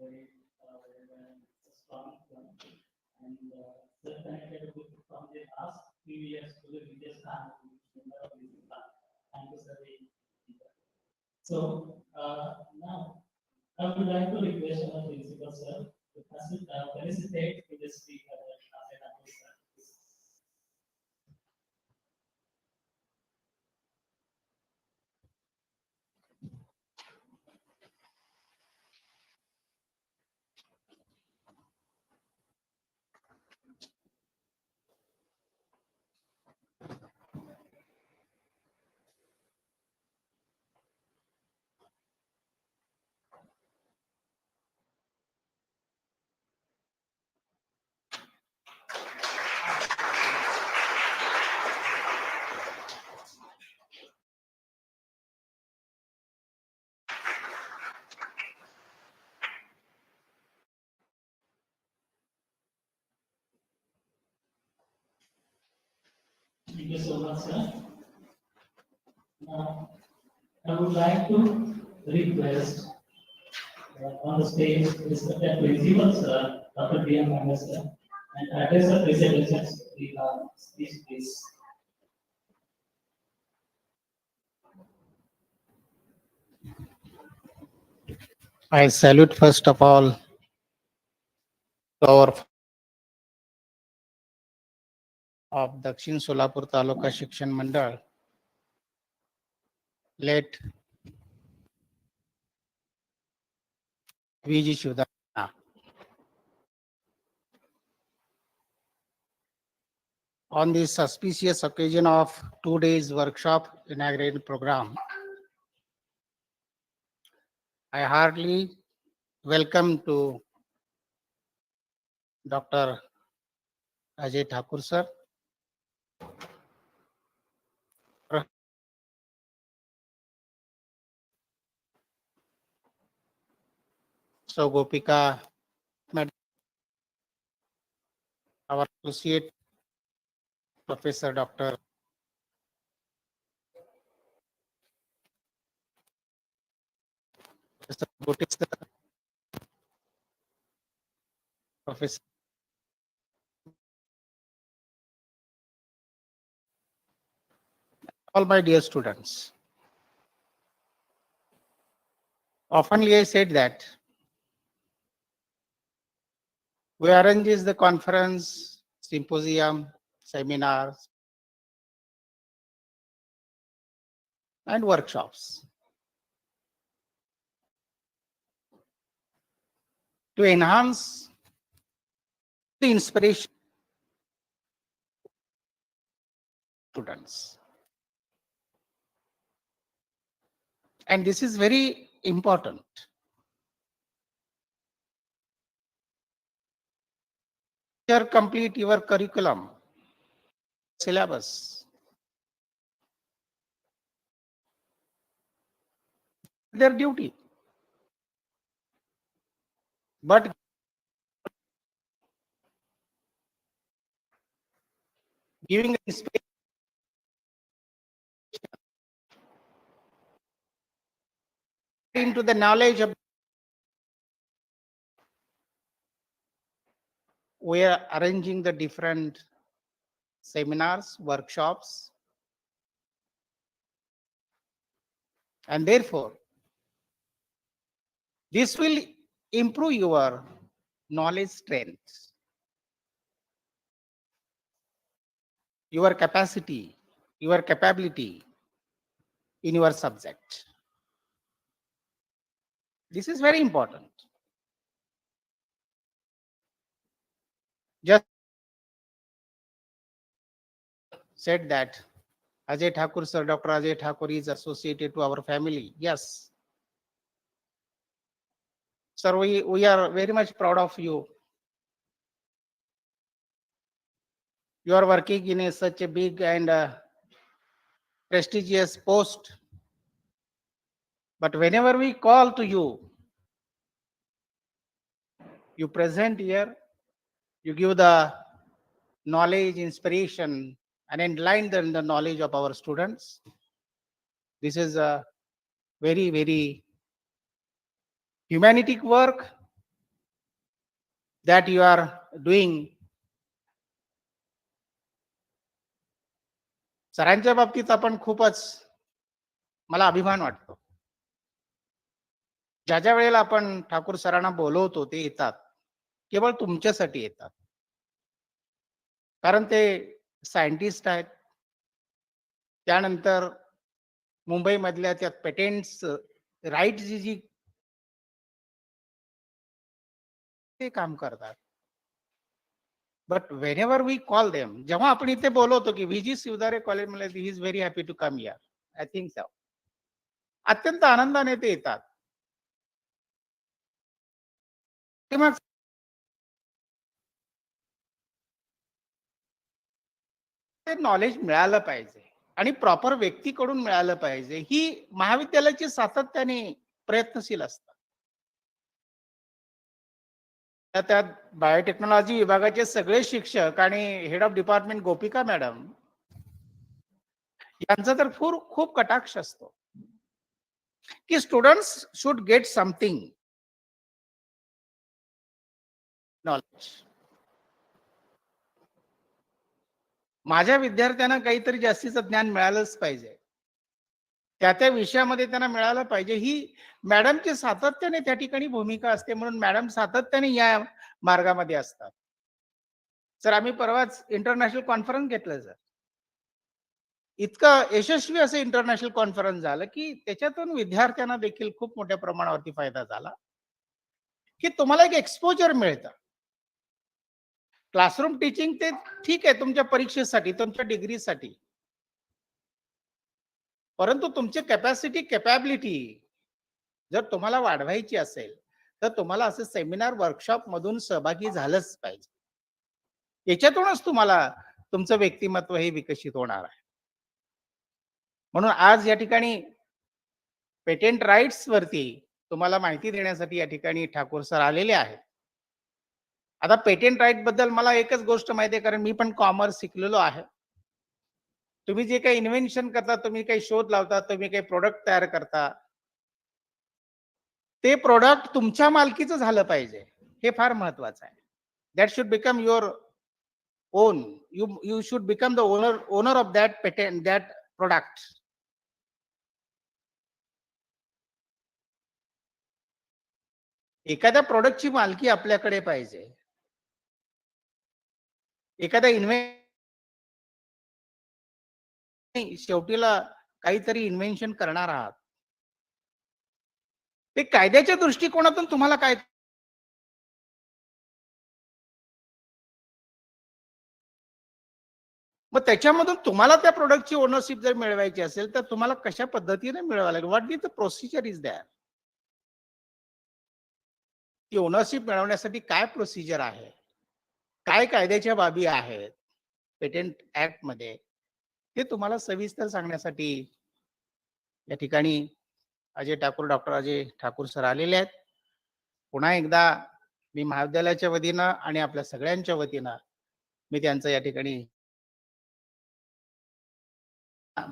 very strong one. And connected with from the last few years to the previous time. Thank you, sir. So now I would like to request our principal sir to felicitate to the speaker. Thank you so much, sir. Now, I would like to request on the stage respected principal, sir, Dr. B.M. Sir, and address the presentations we have speech, please. I salute first of all our of Dakshin Solapur Taluka Shikshan Mandal, late V.G. Shivdana. On this auspicious occasion of 2 days workshop inaugural program, I heartily welcome to Dr. Ajay Thakur sir, so Gopika, our associate Professor Dr. Professor all my dear students. Oftenly I said that we arrange the conference, symposium, seminars, and workshops to enhance the inspiration of students. And this is very important. Complete your curriculum, syllabus. Their duty. But giving space into the knowledge of, we are arranging the different seminars, workshops, and therefore this will improve your knowledge strength, your capacity, your capability in your subject. This is very important. Just said that Ajay Thakur sir, Dr. Ajay Thakur is associated to our family. Yes. Sir, we are very much proud of you. You are working in such a big and prestigious post. But whenever we call to you, you present here, you give the knowledge, inspiration, and enlighten the knowledge of our students. This is a very, very humanistic work, that you are doing. सरांच्या बाबतीत आपण खूपच मला अभिमान वाटतो. ज्या वेळेला आपण ठाकूर सरांना बोलवतो ते येतात, केवळ तुमच्यासाठी येतात. कारण ते सायंटिस्ट आहेत. त्यानंतर मुंबईमधल्या त्या पेटेंट्स राईट जी ते काम करतात. But whenever we call them, जेव्हा आपण इथे बोलवतो की व्हीजी शिवदारे कॉलेज मध्ये he is very happy to come here, I think so, अत्यंत आनंदाने ते येतात. तेव्हा ते नॉलेज मिळालं पाहिजे आणि प्रॉपर व्यक्तीकडून मिळालं पाहिजे. ही महाविद्यालयाची सातत्याने प्रयत्नशील असतात. त्यात बायोटेक्नॉलॉजी विभागाचे सगळे शिक्षक आणि head of department Gopika madam यांचा तर खूप कटाक्ष असतो की students should get something knowledge. माझ्या विद्यार्थ्यांना काहीतरी जास्तीचं ज्ञान मिळालंच पाहिजे, त्या विषयामध्ये त्यांना मिळालं पाहिजे. ही मॅडमची सातत्याने त्या ठिकाणी भूमिका असते, म्हणून मॅडम सातत्याने या मार्गामध्ये असतात. सर, आम्ही परवाच इंटरनॅशनल कॉन्फरन्स घेतलं सर. इतकं यशस्वी असं इंटरनॅशनल कॉन्फरन्स झालं की त्याच्यातून विद्यार्थ्यांना देखील खूप मोठ्या प्रमाणावरती फायदा झाला की तुम्हाला एक एक्सपोजर मिळतं. क्लासरूम टीचिंग ते ठीक आहे तुमच्या परीक्षेसाठी, तुमच्या डिग्रीसाठी, परंतु तुमची कॅपॅबिलिटी जर तुम्हाला वाढवायची असेल तर तुम्हाला असं सेमिनार वर्कशॉप मधून सहभागी झालंच पाहिजे. याच्यातूनच तुम्हाला तुमचं व्यक्तिमत्व हे विकसित होणार आहे. म्हणून आज या ठिकाणी पेटेंट राईट्स वरती तुम्हाला माहिती देण्यासाठी या ठिकाणी ठाकूर सर आलेले आहेत. आता पेटेंट राईट बद्दल मला एकच गोष्ट माहिती आहे, कारण मी पण कॉमर्स शिकलेलो आहे. तुम्ही जे काही इन्व्हेन्शन करता, तुम्ही काही शोध लावता, तुम्ही काही प्रोडक्ट तयार करता, ते प्रोडक्ट तुमच्या मालकीचं झालं पाहिजे, हे फार महत्वाचं आहे. That should become your own. You should become the owner of that patent, that product. एखाद्या प्रोडक्टची मालकी आपल्याकडे पाहिजे. एखाद्या शेवटीला काहीतरी इन्व्हेन्शन करणार आहात, ते कायद्याच्या दृष्टिकोनातून तुम्हाला काय, मग त्याच्यामधून तुम्हाला त्या प्रोडक्टची ओनरशिप जर मिळवायची असेल तर तुम्हाला कशा पद्धतीने मिळवायला लागेल, what is the procedure is that. ती ओनरशिप मिळवण्यासाठी काय प्रोसिजर आहे, काय कायद्याच्या बाबी आहेत पेटेंट ऍक्ट मध्ये, ते तुम्हाला सविस्तर सांगण्यासाठी या ठिकाणी डॉक्टर अजय ठाकूर सर आलेले आहेत. पुन्हा एकदा मी महाविद्यालयाच्या वतीनं आणि आपल्या सगळ्यांच्या वतीनं मी त्यांचं या ठिकाणी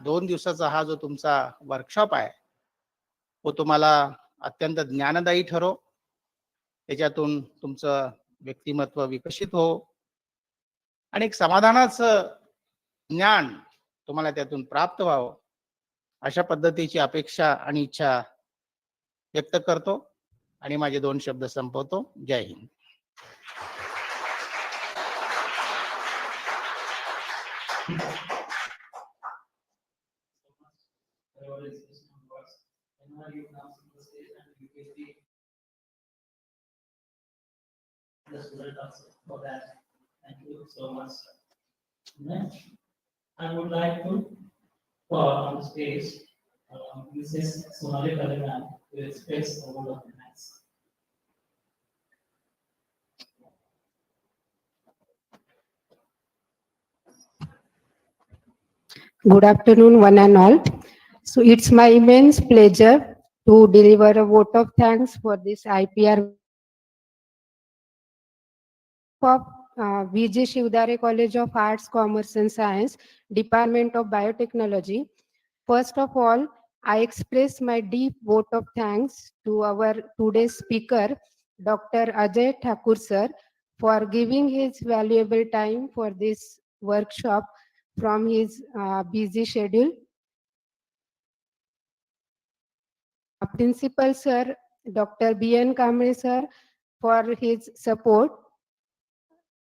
2 दिवसाचा हा जो तुमचा वर्कशॉप आहे तो तुम्हाला अत्यंत ज्ञानदायी ठरो, त्याच्यातून तुमचं व्यक्तिमत्व विकसित हो आणि एक समाधानाचं ज्ञान तुम्हाला त्यातून प्राप्त व्हावं, अशा पद्धतीची अपेक्षा आणि इच्छा व्यक्त करतो आणि माझे 2 शब्द संपवतो. जय Hind. The student also for that. Thank you so much. Next, I would like to call on the stage Mrs. Sonali Kaliman to express a word of thanks. Good afternoon, one and all. So it's my immense pleasure to deliver a vote of thanks for this IPR of VJ Shivdare College of Arts, Commerce and Science, Department of Biotechnology. First of all, I express my deep vote of thanks to our today's speaker, Dr. Ajay Thakur sir, for giving his valuable time for this workshop from his busy schedule. Principal Sir, Dr. B.N. Kamre Sir, for his support.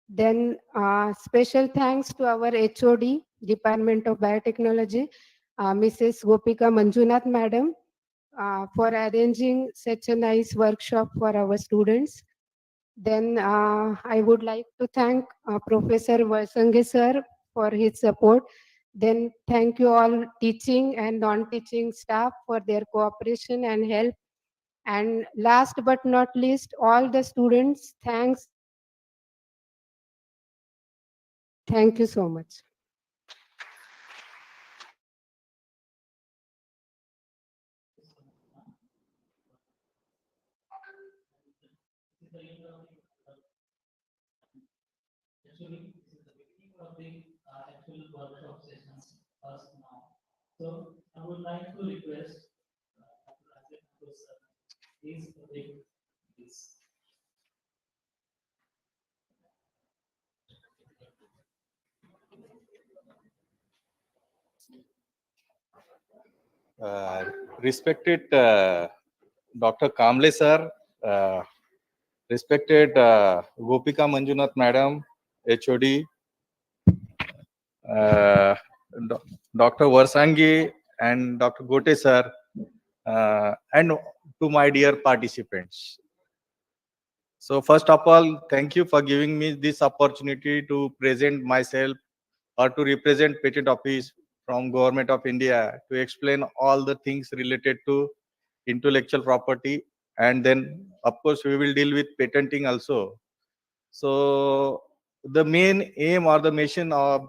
Then special thanks to our HOD, Department of Biotechnology, Mrs. Gopika Manjunath Madam, for arranging such a nice workshop for our students. Then I would like to thank Professor Valsange Sir for his support. Then thank you all teaching and non-teaching staff for their cooperation and help. And last but not least, all the students, thanks. Thank you so much. Actually, this is the beginning of the actual workshop sessions first now. So I would like to request Dr. Ajay Thakur sir, please take this. Respected Dr. Kamble sir, respected Gopika Manjunath madam, HOD, Dr. Varsangi and Dr. Gote sir, and to my dear participants. So first of all, thank you for giving me this opportunity to present myself or to represent Patent Office from Government of India to explain all the things related to intellectual property, and then of course we will deal with patenting also. So the main aim or the mission of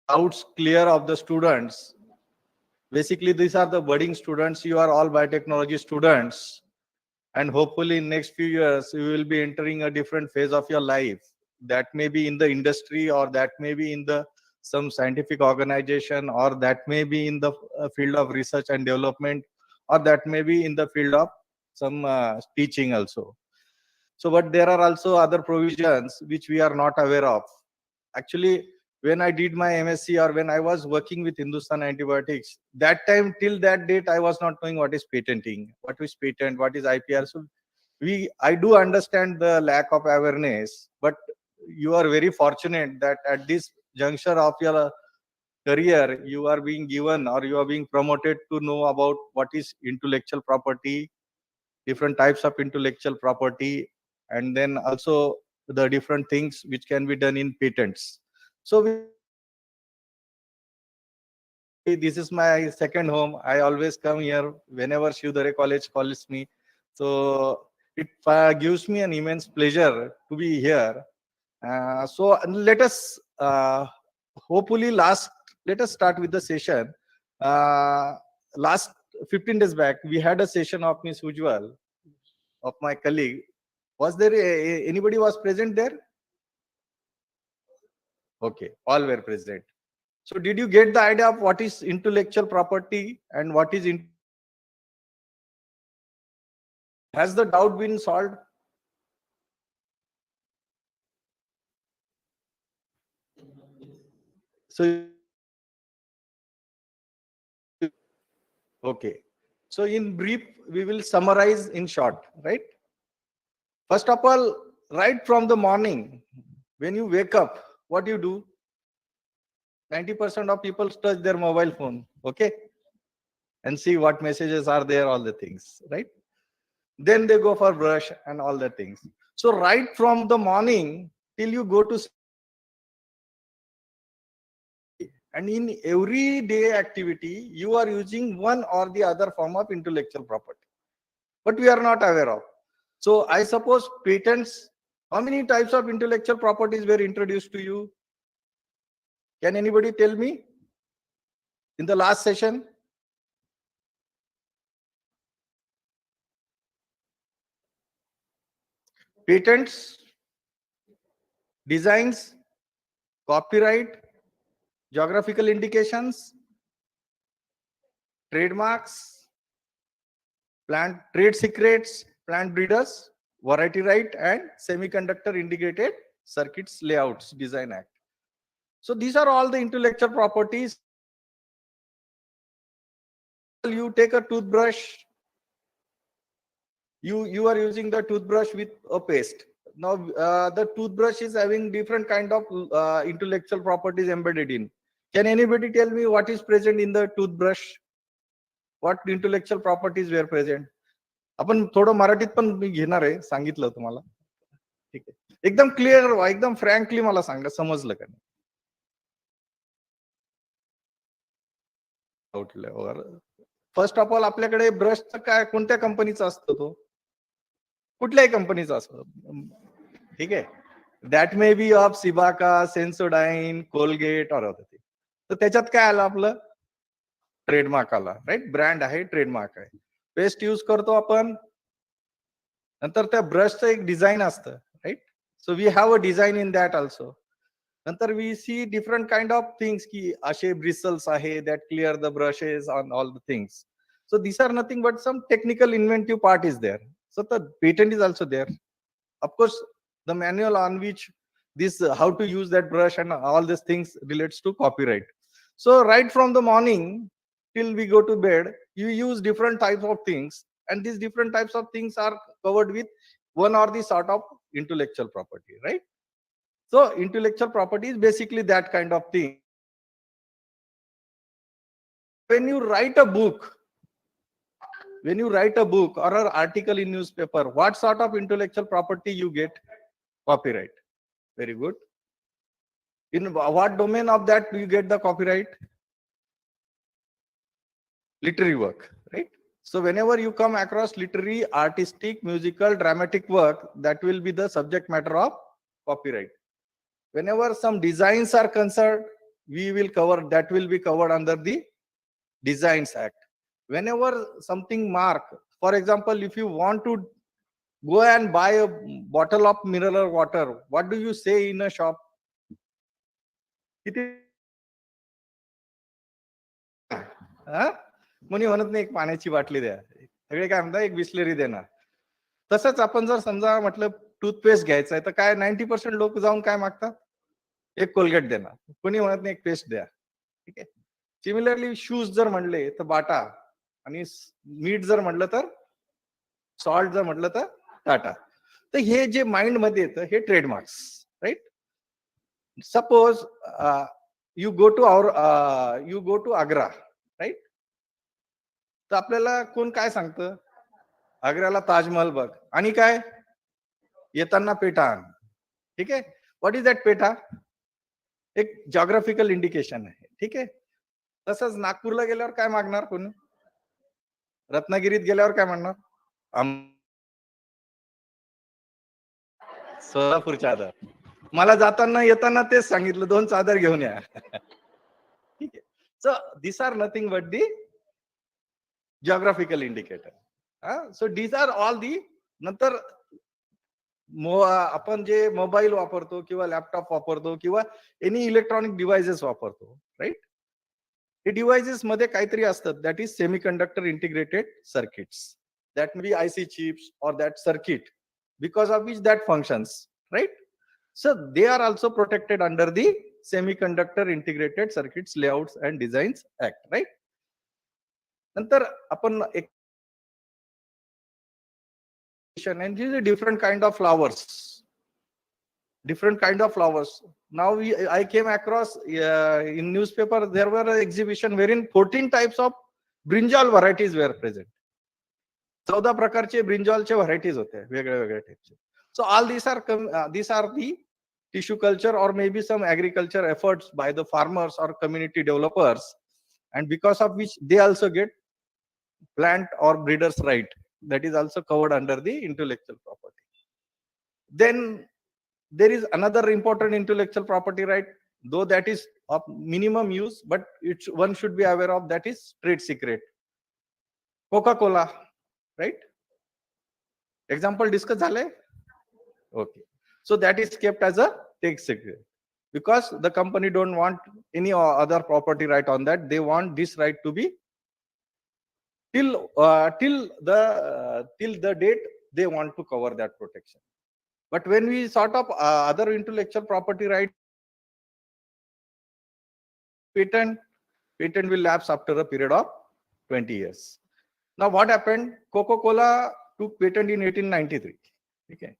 doubts clear of the students. Basically, these are the budding students. You are all biotechnology students, and hopefully in next few years you will be entering a different phase of your life. That may be in the industry, or that may be in the some scientific organization, or that may be in the field of research and development, or that may be in the field of some teaching also. So but there are also other provisions which we are not aware of. Actually, when I did my MSc or when I was working with Hindustan Antibiotics, that time till that date I was not knowing what is patenting, what is patent, what is IPR. So I do understand the lack of awareness, but you are very fortunate that at this juncture of your career you are being given or you are being promoted to know about what is intellectual property, different types of intellectual property, and then also the different things which can be done in patents. So this is my second home. I always come here whenever Shivdare College calls me. So it gives me an immense pleasure to be here. So let us hopefully let us start with the session. Last 15 days back, we had a session of Miss Ujwal, of my colleague. Was there anybody was present there? Okay, all were present. So did you get the idea of what is intellectual property and what is has the doubt been solved? So okay. So in brief, we will summarize in short, right? First of all, right from the morning, when you wake up, what do you do? 90% of people touch their mobile phone, okay? And see what messages are there, all the things, right? Then they go for brush and all the things. So right from the morning till you go to and in everyday activity, you are using one or the other form of intellectual property, but we are not aware of. So I suppose patents, how many types of intellectual properties were introduced to you? Can anybody tell me in the last session? Patents, designs, copyright, geographical indications, trademarks, plant trade secrets, plant breeders. Variety Right and Semiconductor Integrated Circuits Layouts Design Act. So these are all the intellectual properties. You take a toothbrush, you are using the toothbrush with a paste. Now the toothbrush is having different kind of intellectual properties embedded in. Can anybody tell me what is present in the toothbrush? What intellectual properties were present? आपण थोडं मराठीत पण मी घेणार आहे, सांगितलं तुम्हाला. ठीक आहे, एकदम क्लिअर, एकदम फ्रँकली मला सांगा, समजलं का नाही? फर्स्ट ऑफ ऑल आपल्याकडे ब्रशचं काय, कोणत्या कंपनीचा असतो तो? कुठल्याही कंपनीचा असतो. ठीक आहे, that may be of Cibaca, Sensodyne, Colgate और अदर. तर त्याच्यात काय आलं आपलं? ट्रेडमार्क आला, राईट? ब्रँड आहे, ट्रेडमार्क आहे. पेस्ट यूज करतो आपण, नंतर त्या ब्रशचं एक डिझाईन असतं, right? So we have a design in that also. नंतर we see different kind of things की असे ब्रिसल्स आहे that clear the brushes on all the things. So these are nothing but some technical inventive part is there. So the patent is also there. Of course, the manual on which this how to use that brush and all these things relates to copyright. So right from the morning till we go to bed, you use different types of things, and these different types of things are covered with one or the sort of intellectual property, right? So intellectual property is basically that kind of thing. When you write a book, or an article in newspaper, what sort of intellectual property you get? Copyright. Very good. In what domain of that do you get the copyright? Literary work, right? So whenever you come across literary, artistic, musical, dramatic work, that will be the subject matter of copyright. Whenever some designs are concerned, we will cover, that will be covered under the Designs Act. Whenever something mark, for example, if you want to go and buy a bottle of mineral water, what do you say in a shop? कोणी म्हणत नाही एक पाण्याची बाटली द्या, सगळे काय म्हणतात एक बिस्लरी देणार. तसंच आपण जर समजा म्हटलं टूथपेस्ट घ्यायचं आहे तर काय 90% लोक जाऊन काय मागतात? एक कोलगेट देणार, कोणी म्हणत नाही एक पेस्ट द्या. ठीक आहे. सिमिलरली शूज जर म्हणले तर बाटा, आणि मीठ जर म्हटलं तर सॉल्ट, जर म्हटलं तर टाटा. तर हे जे माइंड मध्ये येतं हे trademarks, right? Suppose you go to Agra, right? तर आपल्याला कोण काय सांगतं? आग्र्याला ताजमहल बघ, आणि काय येताना पेठा आण. ठीक आहे. व्हॉट इज दॅट पेठा? एक जॉग्राफिकल इंडिकेशन आहे. ठीक आहे. तसंच नागपूरला गेल्यावर काय मागणार कोणी? रत्नागिरीत गेल्यावर काय म्हणणार? सोलापूर चादर. मला जाताना येताना तेच सांगितलं, 2 चादर घेऊन या. ठीक आहे. So this are nothing but the geographical indicator. So these are all the, नंतर आपण जे मोबाईल वापरतो किंवा लॅपटॉप वापरतो किंवा एनी इलेक्ट्रॉनिक डिव्हाइसेस वापरतो, राईट? हे डिव्हाइसेस मध्ये काहीतरी असतात, that is semiconductor integrated circuits. That may be IC chips और that circuit because of which that functions, right? So they are also protected under the semiconductor integrated circuits layouts and designs act, right? नंतर आपण एक and these are different kind of flowers. Now I came across in newspaper, there were an exhibition wherein 14 types of brinjal varieties were present. 14 प्रकारचे ब्रिंजॉलचे varieties होते, वेगळ्या वेगळ्या टाइपचे. So all these are the tissue culture or maybe some agriculture efforts by the farmers or community developers, and because of which they also get plant or breeders right. That is also covered under the intellectual property. Then there is another important intellectual property right, though that is of minimum use, but one should be aware of, that is trade secret. Coca-Cola, right? Example discuss झाले? Okay. So that is kept as a trade secret because the company don't want any other property right on that. They want this right to be till the date they want to cover that protection. But when we sort of other intellectual property right, patent will lapse after a period of 20 years. Now what happened? Coca-Cola took patent in 1893. Okay.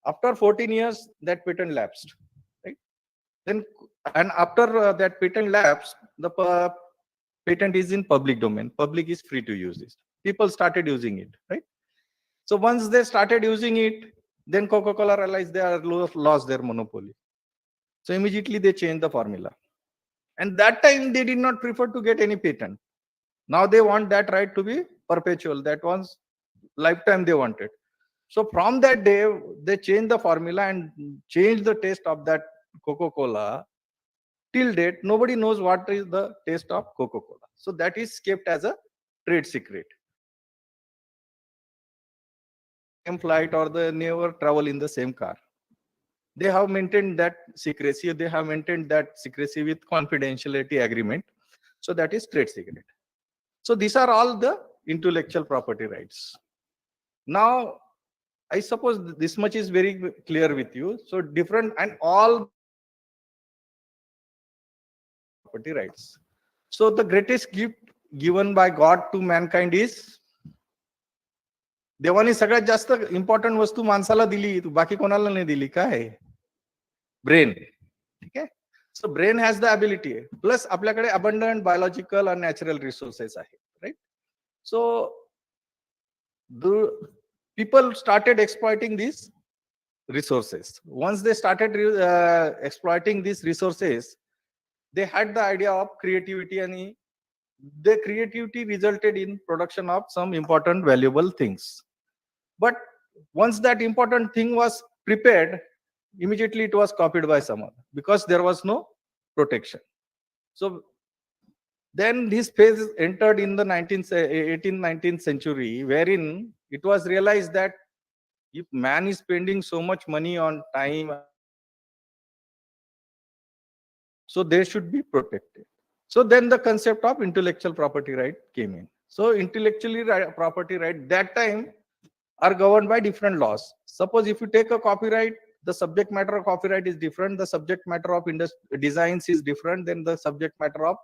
After 14 years, that patent lapsed. Right? Then, and after that patent lapsed, the patent is in public domain. Public is free to use this. People started using it. Right? So once they started using it, then Coca-Cola realized they are lost their monopoly. So immediately they changed the formula. And that time they did not prefer to get any patent. Now they want that right to be perpetual. That was lifetime they wanted. So from that day, they changed the formula and changed the taste of that Coca-Cola. Till date, nobody knows what is the taste of Coca-Cola. So that is kept as a trade secret. Same flight or they never travel in the same car. They have maintained that secrecy. They have maintained that secrecy with confidentiality agreement. So that is trade secret. So these are all the intellectual property rights. Now, I suppose this much is very clear with you. So different and all property rights. So the greatest gift given by God to mankind is देवाने सगळ्यात जास्त important वस्तू माणसाला दिली, बाकी कोणाला नाही दिली, काय? ब्रेन. ठीक आहे. So brain has the ability. Plus आपल्याकडे अबंडंट बायोलॉजिकल आणि नॅचरल रिसोर्सेस आहेत. Right. So people started exploiting these resources. Once they started exploiting these resources, they had the idea of creativity, and the creativity resulted in production of some important valuable things. But once that important thing was prepared, immediately it was copied by someone because there was no protection. So then this phase entered in the 19th century, wherein it was realized that if man is spending so much money on time, so they should be protected. So then the concept of intellectual property right came in. So intellectually property right that time are governed by different laws. Suppose if you take a copyright, the subject matter of copyright is different. The subject matter of designs is different. Then the subject matter of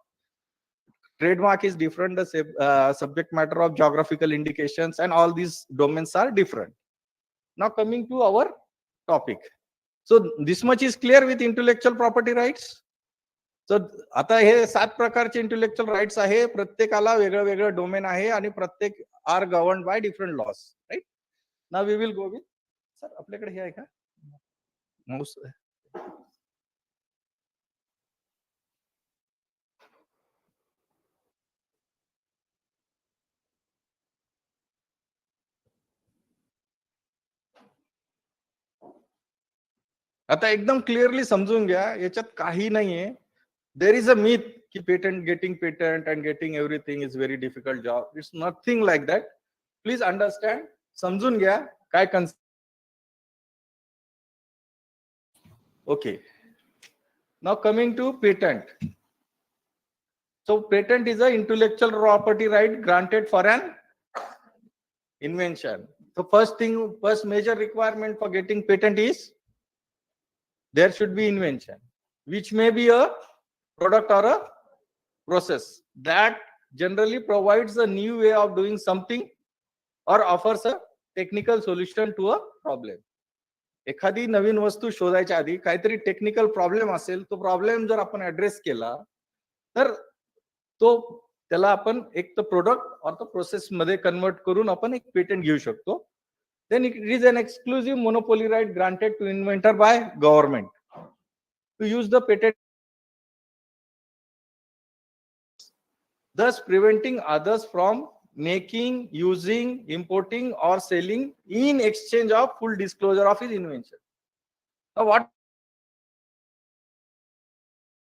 trademark is different. The subject matter of geographical indications and all these domains are different. Now coming to our topic. So this much is clear with intellectual property rights. So आता हे 7 प्रकारचे intellectual rights आहे. प्रत्येकाला वेगळं वेगळं domain आहे आणि प्रत्येक are governed by different laws. Right. Now we will go with sir. आपल्याकडे हे आहे का माऊस? आता एकदम क्लिअरली समजून घ्या, याच्यात काही नाहीये. देर इज अ myth की getting patent and getting everything is very difficult job. It's nothing like that. Please understand. समजून घ्या काय concept. Okay. Now coming to patent. So patent is an intellectual property right granted for an invention. The first major requirement for getting patent is there should be invention, which may be a product or a process that generally provides a new way of doing something or offers a technical solution to a problem. एखादी नवीन वस्तू शोधायच्या आधी काहीतरी technical problem असेल, तो problem जर आपण address केला तर तो त्याला आपण एक तर प्रोडक्ट और तो प्रोसेस मध्ये कन्वर्ट करून आपण एक पेटेंट घेऊ शकतो. Then it is an exclusive monopoly right granted to inventor by government to use the patent, thus preventing others from making, using, importing or selling in exchange of full disclosure of his invention. Now what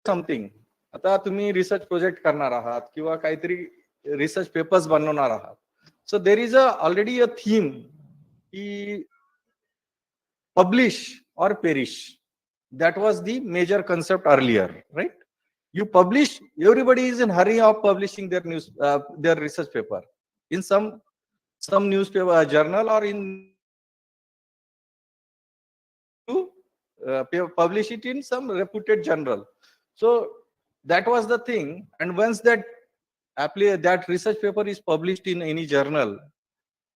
something, आता तुम्ही research project करणार आहात किंवा काहीतरी research papers बनवणार आहात. So there is already a theme की publish or perish. That was the major concept earlier, right? You publish, everybody is in hurry of publishing their news, their research paper in some newspaper journal or in publish it in some reputed journal. So that was the thing. And once that that research paper is published in any journal,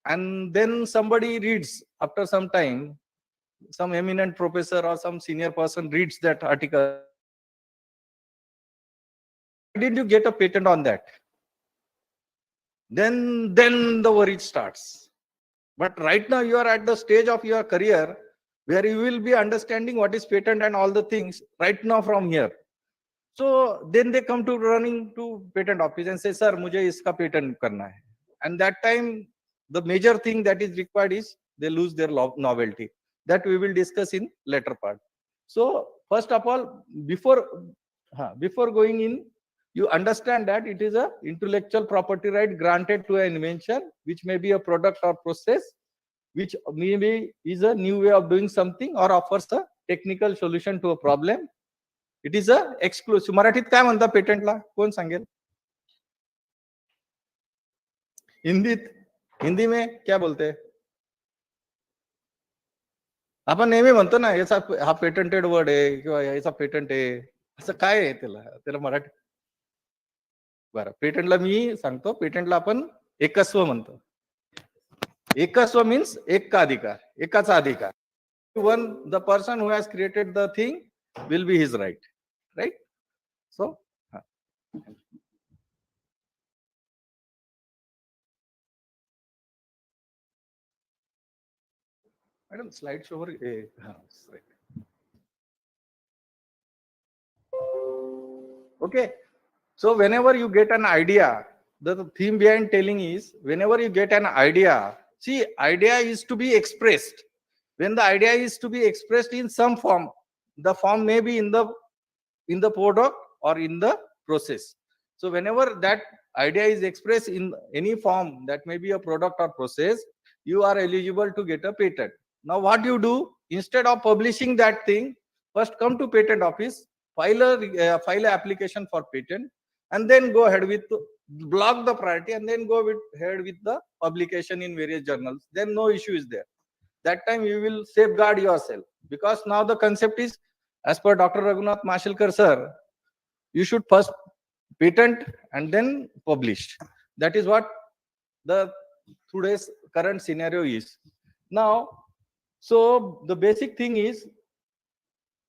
and then somebody reads after some time, some eminent professor or some senior person reads that article. Why didn't you get a patent on that? Then the worry starts. But right now you are at the stage of your career where you will be understanding what is patent and all the things right now from here. So then they come to running to patent office and say, sir, mujhe iska patent karna hai. And that time, the major thing that is required is they lose their novelty. That we will discuss in later part. So first of all, before going in, you understand that it is a intellectual property right granted to an invention, which may be a product or process, which maybe is a new way of doing something or offers a technical solution to a problem. It is a exclusive. मराठीत काय म्हणता पेटंटला? कोण सांगेल? हिंदी में क्या बोलते हैं? आपण नेहमी म्हणतो ना, याचा हा पेटंटेड वर्ड आहे किंवा याचा पेटंट आहे. असं काय आहे त्याला मराठी? बरं, पेटंटला मी सांगतो, पेटंटला आपण एकस्व म्हणतो. एकस्व मीन्स एक का अधिकार, एकाचा अधिकार. The person who has created the thing will be his right. Right? So, madam, slide show. Right. Okay. So whenever you get an idea, the theme behind telling is, whenever you get an idea, see, idea is to be expressed. When the idea is to be expressed in some form, the form may be in the product or in the process. So whenever that idea is expressed in any form, that may be a product or process, you are eligible to get a patent. Now what you do, instead of publishing that thing, first come to patent office, file a application for patent, and then go ahead with block the priority, and then go ahead with the publication in various journals. Then no issue is there. That time you will safeguard yourself, because now the concept is, as per Dr. Raghunath Mashelkar sir, you should first patent and then publish. That is what the today's current scenario is. Now, so the basic thing is,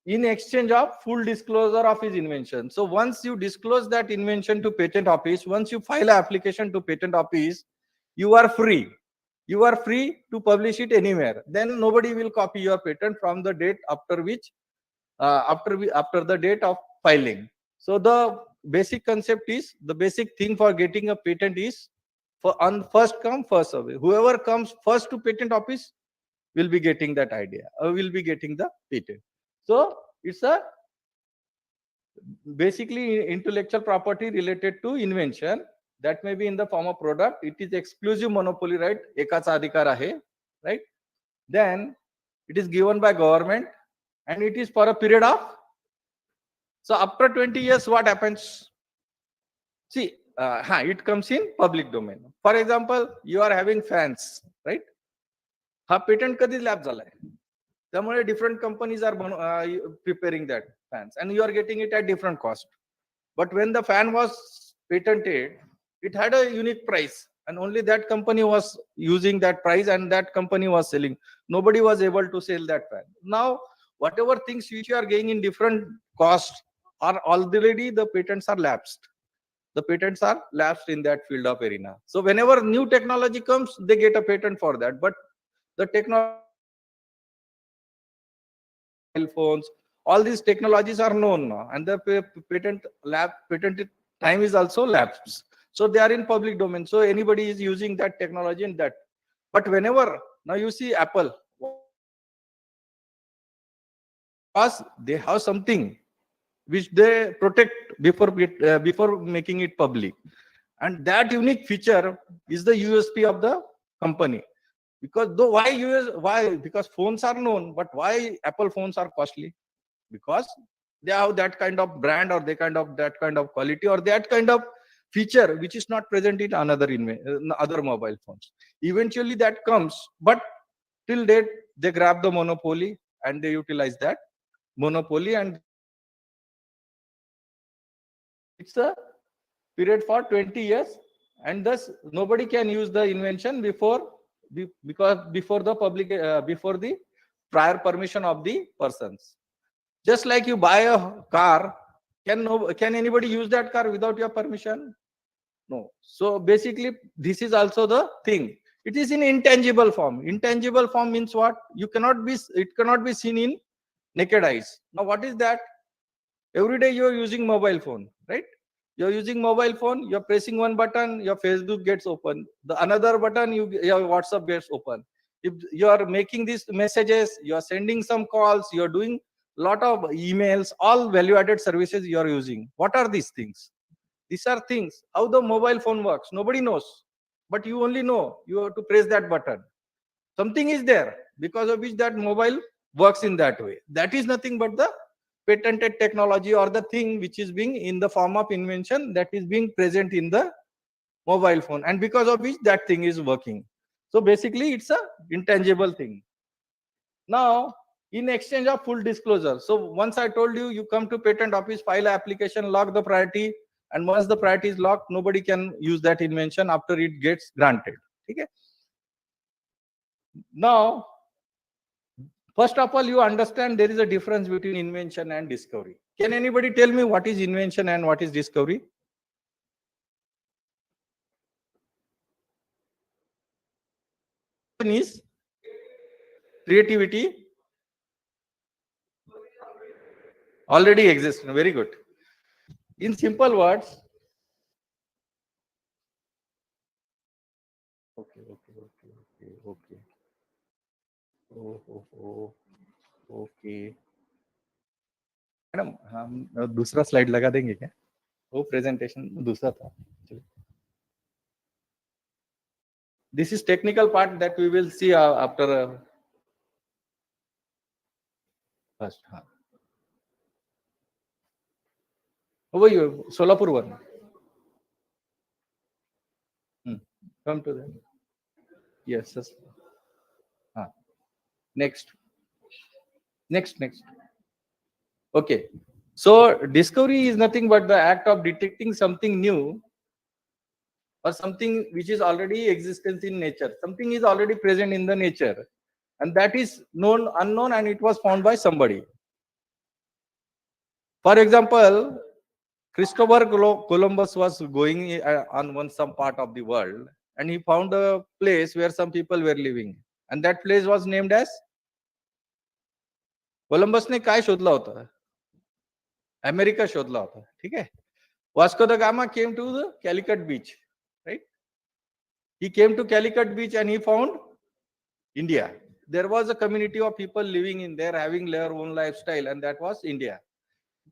in exchange of full disclosure of his invention. So once you disclose that invention to patent office, once you file an application to patent office, you are free. You are free to publish it anywhere. Then nobody will copy your patent from the date after which, after the date of filing. So the basic concept is, the basic thing for getting a patent is, for on first come first serve. Whoever comes first to patent office will be getting that idea, or will be getting the patent. So it's a basically intellectual property related to invention. That may be in the form of product. It is exclusive monopoly right, ekacha adhikar ahe, right? Then it is given by government, and it is for a period of, so after 20 years what happens? See, it comes in public domain. For example, you are having fans, right? हा patent कधी lap झालाय, त्यामुळे different companies are preparing that fans, and you are getting it at different cost. But when the fan was patented, it had a unique price, and only that company was using that price, and that company was selling. Nobody was able to sell that fan. Now, whatever things which you are getting in different costs are already, the patents are lapsed. The patents are lapsed in that field of arena. So whenever new technology comes, they get a patent for that. But the technology, phones, all these technologies are known now, and the patent time is also lapsed. So they are in public domain. So anybody is using that technology in that. But whenever now you see Apple, because they have something which they protect before making it public, and that unique feature is the USP of the company. Because though why? Because phones are known, but why Apple phones are costly? Because they have that kind of brand, or that kind of quality, or that kind of feature which is not present in other mobile phones. Eventually that comes, but till date they grab the monopoly and they utilize that monopoly, and it's a period for 20 years, and thus nobody can use the invention because before the public before the prior permission of the persons. Just like you buy a car, can anybody use that car without your permission? No. So basically, this is also the thing. It is in intangible form. Intangible form means what? It cannot be seen in naked eyes. Now, what is that? Every day you are using mobile phone, right? You're using mobile phone, you're pressing one button, your Facebook gets open. The another button, your WhatsApp gets open. If you are making these messages, you are sending some calls, you're doing lot of emails, all value-added services you are using. What are these things? These are things. How the mobile phone works, nobody knows. But you only know you have to press that button. Something is there because of which that mobile works in that way. That is nothing but the patented technology, or the thing which is being in the form of invention that is being present in the mobile phone, and because of which that thing is working. So basically it's a intangible thing. Now, in exchange of full disclosure, so once I told you, you come to patent office, file an application, lock the priority, and once the priority is locked, nobody can use that invention after it gets granted. Okay. Now, first of all, you understand there is a difference between invention and discovery. Can anybody tell me what is invention and what is discovery? Is creativity already exists. Very good. In simple words, okay. Okay. Madam हम दूसरा slide लगा देंगे क्या? वो presentation दूसरा था. This is technical part that we will see after first. Over you, Solapur one. Come to them. Yes. Next. Okay. So discovery is nothing but the act of detecting something new or something which is already existence in nature. Something is already present in the nature, and that is unknown, and it was found by somebody. For example, Christopher Columbus was going on some part of the world, and he found a place where some people were living, and that place was named as Columbus ने काय शोधला होता? America शोधला होता. ठीक है. Vasco da Gama came to the Calicut beach, right? He came to Calicut beach and he found India. There was a community of people living in there, having their own lifestyle, and that was India.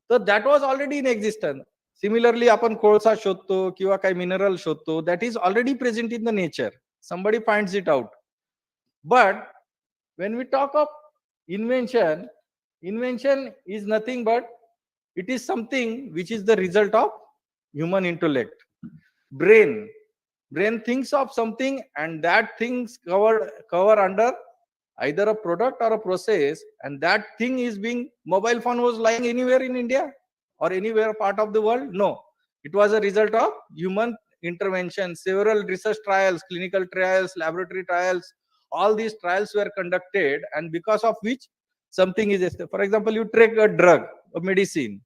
So that was already in existence. Similarly, आपण कोळसा शोधतो किंवा काही mineral शोधतो, that is already present in the nature. Somebody finds it out. But when we talk of invention is nothing but it is something which is the result of human intellect. Brain thinks of something, and that things cover under either a product or a process, and that thing is being. Mobile phone was lying anywhere in India or anywhere part of the world? No. It was a result of human intervention. Several research trials, clinical trials, laboratory trials, all these trials were conducted, and because of which something is. For example, you take a drug, a medicine.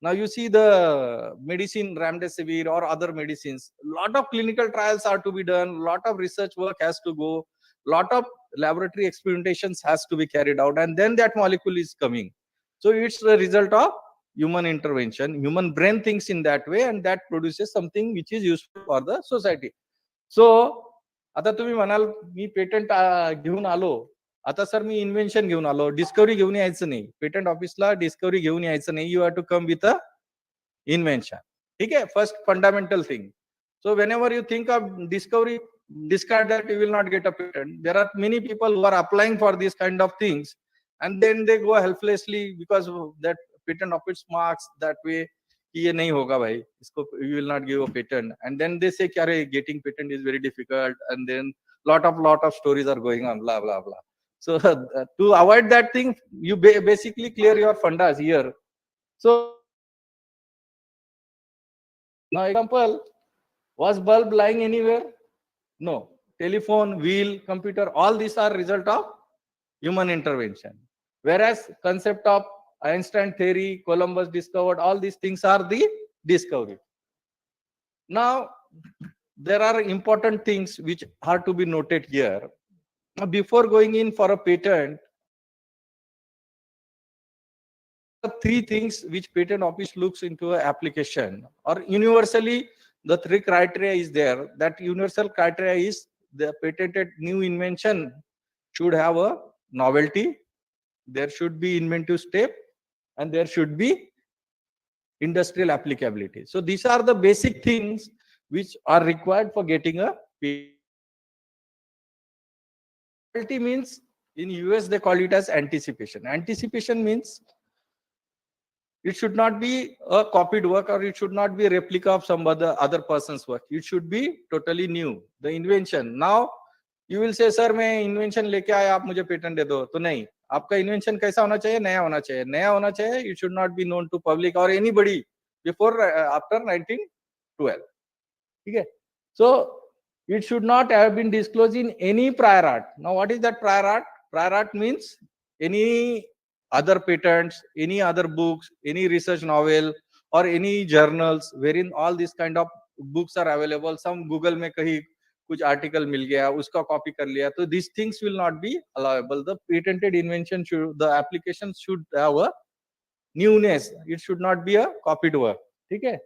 Now you see the medicine Remdesivir or other medicines. Lot of clinical trials are to be done. Lot of research work has to go. Lot of laboratory experimentations has to be carried out, and then that molecule is coming. So it's the result of human intervention. Human brain thinks in that way, and that produces something which is useful for the society. So आता तुम्ही म्हणाल मी patent घेऊन आलो, आता sir मी invention घेऊन आलो, discovery घेऊन यायचं नाही. Patent ऑफिसला डिस्कवरी घेऊन यायचं नाही. You have to come with a invention. ठीक आहे. First fundamental thing. So whenever you think of discovery, discard that, you will not get a patent. There are many people who are applying for these kind of things, and then they go helplessly because that patent office marks that way. ये नहीं होगा भाई, इसको you will not give a patent, and then they say कि अरे getting patent is very difficult, and then lot of stories are going on, blah blah blah. So to avoid that thing, you basically clear your fundas here. So now example, was bulb lying anywhere? No. Telephone, wheel, computer, all these are result of human intervention. Whereas concept of Einstein theory, Columbus discovered, all these things are the discovery. Now, there are important things which are to be noted here. Now, before going in for a patent, three things which patent office looks into an application, or universally the three criteria is there. That universal criteria is the patented new invention should have a novelty, there should be inventive step, and there should be industrial applicability. So these are the basic things which are required for getting a patent. Novelty means in US they call it as anticipation. Anticipation means it should not be a copied work, or it should not be a replica of some other person's work. It should be totally new. The invention. Now you will say, sir, मैं invention लेके आया, आप मुझे patent दे दो. तो नहीं, आपका invention कैसा होना चाहिए? नया होना चाहिए. नया होना चाहिए. It should not be known to public or anybody before after 1912. ठीक है? So it should not have been disclosed in any prior art. Now what is that prior art? Prior art means any other patents, any other books, any research novel, or any journals wherein all these kind of books are available. Some Google में कहीं कुछ article मिल गया, उसका copy कर लिया. So these things will not be allowable. The patented invention should, the application should have a newness. It should not be a copied work. ठीक है?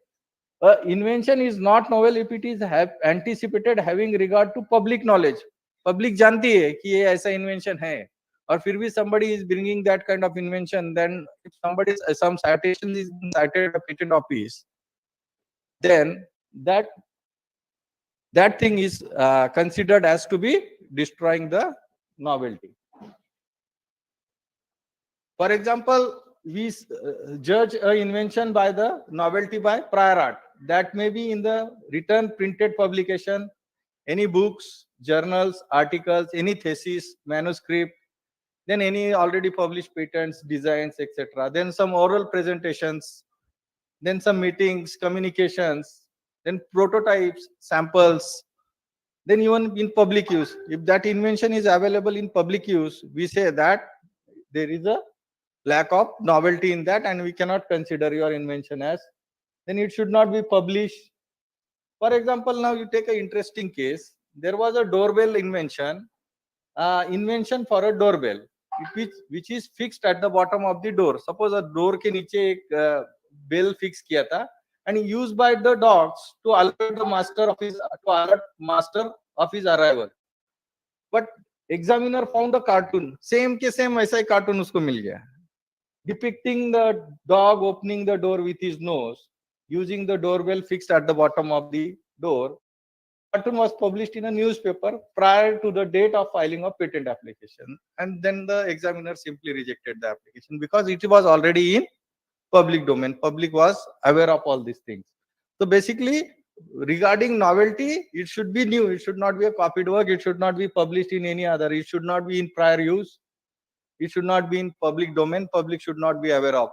Invention is not novel if it is anticipated having regard to public knowledge. Public जानती है कि ये ऐसा invention है, और फिर भी somebody is bringing that kind of invention, then if somebody some citation is cited at a patent office, then that thing is considered as to be destroying the novelty. For example, we judge an invention by the novelty by prior art. That may be in the written printed publication, any books, journals, articles, any thesis, manuscript, then any already published patents, designs, etc. Then some oral presentations, then some meetings, communications, then prototypes, samples, then even in public use. If that invention is available in public use, we say that there is a lack of novelty in that, and we cannot consider your invention as, then it should not be published. For example, now you take an interesting case. There was a doorbell invention, invention for a doorbell, which is fixed at the bottom of the door. Suppose a door के नीचे एक bell fix किया था, and used by the dogs to alert the master of his arrival. But examiner found a cartoon, same के same वैसा ही cartoon उसको मिल गया, depicting the dog opening the door with his nose, using the doorbell fixed at the bottom of the door. Cartoon was published in a newspaper prior to the date of filing of patent application, and then the examiner simply rejected the application because it was already in public domain. Public was aware of all these things. So basically, regarding novelty, it should be new. It should not be a copied work. It should not be published in any other. It should not be in prior use. It should not be in public domain. Public should not be aware of.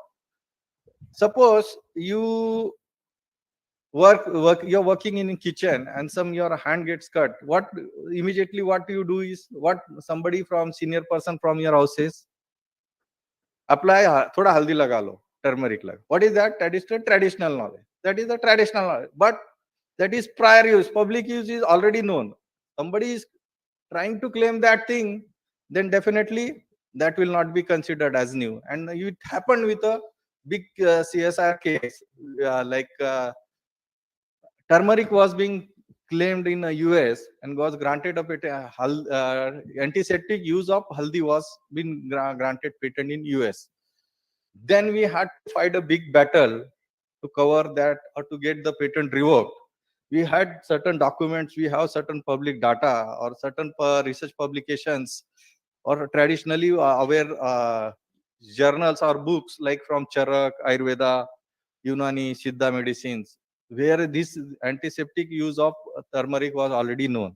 Suppose you you're working in a kitchen and your hand gets cut. What you do is, what somebody from senior person from your house says, apply thoda haldi laga lo, turmeric laga. What is that? That is the traditional knowledge. That is the traditional knowledge. But that is prior use. Public use is already known. Somebody is trying to claim that thing, then definitely that will not be considered as new. And it happened with a big CSR case, like turmeric was being claimed in the US and was granted a antiseptic use of haldi was been granted patent in US. Then we had to fight a big battle to cover that or to get the patent revoked. We had certain documents, we have certain public data or certain research publications or traditionally aware journals or books like from Charak, Ayurveda, Unani, Siddha medicines, where this antiseptic use of turmeric was already known.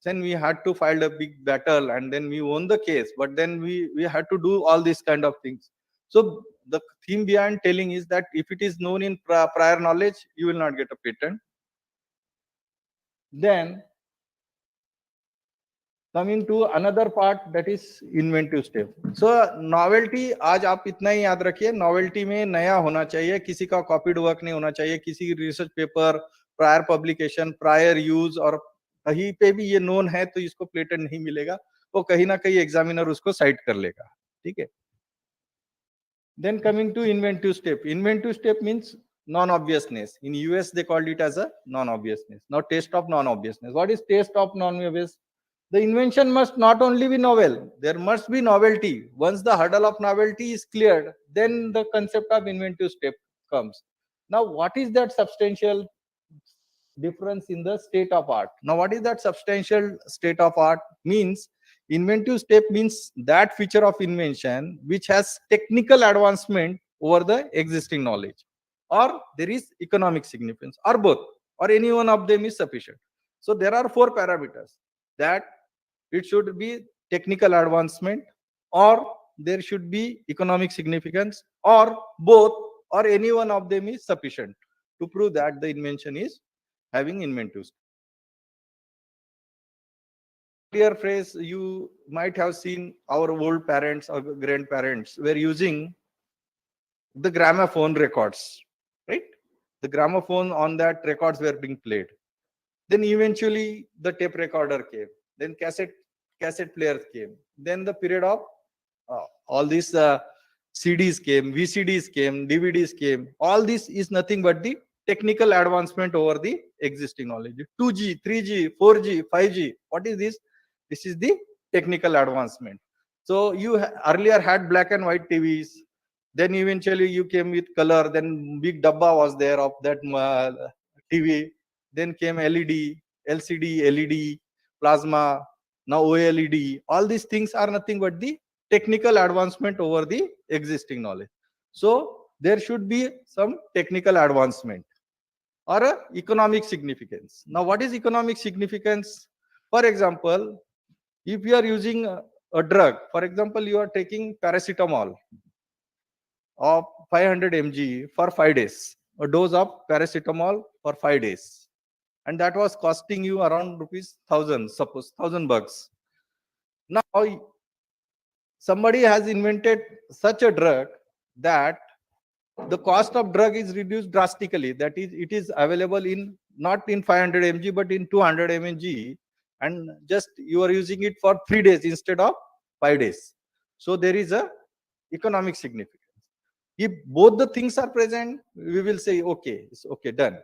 then we had to file a big battle and then we won the case, but then we had to do all these kind of things. So the theme behind telling is that if it is known in prior knowledge, you will not get a patent. Then coming to another part, that is inventive step. So novelty, आज आप इतना ही याद रखिए, novelty में नया होना चाहिए, किसी का copied work नहीं होना चाहिए, किसी research paper, prior publication, prior use, और कहीं पे भी ये known है तो इसको patent नहीं मिलेगा, वो कहीं ना कहीं examiner उसको cite कर लेगा, ठीक है? Then coming to inventive step means non-obviousness. In US they called it as a non-obviousness. Now test of non-obviousness. What is test of non-obvious? The invention must not only be novel, there must be novelty. Once the hurdle of novelty is cleared, then the concept of inventive step comes. Now, what is that substantial difference in the state of art? Now, what is that substantial state of art? Means inventive step means that feature of invention which has technical advancement over the existing knowledge, or there is economic significance, or both, or any one of them is sufficient. So there are 4 parameters, that it should be technical advancement, or there should be economic significance, or both, or any one of them is sufficient to prove that the invention is having inventive. Earlier phrase, you might have seen our old parents or grandparents were using the gramophone records, right? The gramophone, on that records were being played. Then eventually the tape recorder came. Then cassette players came. Then the period of all these CDs came, VCDs came, DVDs came. All this is nothing but the technical advancement over the existing knowledge. 2G, 3G, 4G, 5G. What is this? This is the technical advancement. So you earlier had black and white TVs. Then eventually you came with color. Then big dabba was there of that TV. Then came LED, LCD, LED, plasma, now OLED. All these things are nothing but the technical advancement over the existing knowledge. So there should be some technical advancement or a economic significance. Now, what is economic significance? For example, if you are using a drug, for example, you are taking paracetamol of 500 mg for 5 days, a dose of paracetamol for 5 days, and that was costing you around rupees 1000, suppose $1000. Now somebody has invented such a drug that the cost of drug is reduced drastically. That is, it is available in not in 500 mg but in 200 mg, and just you are using it for 3 days instead of 5 days. So there is a economic significance. If both the things are present, we will say okay, it's okay, done.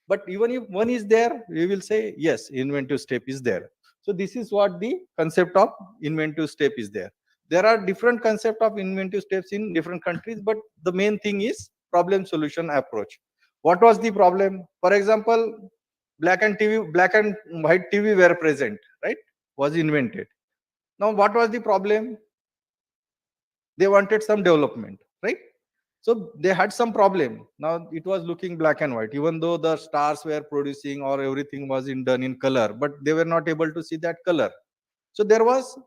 But even if one is there, we will say yes, inventive step is there. So this is what the concept of inventive step is there. There are different concept of inventive steps in different countries, but the main thing is problem solution approach. What was the problem? For example, black and white TV were present, right? Was invented. Now what was the problem? They wanted some development, right? So they had some problem. Now it was looking black and white, even though the stars were producing or everything was done in color, but they were not able to see that color. So there was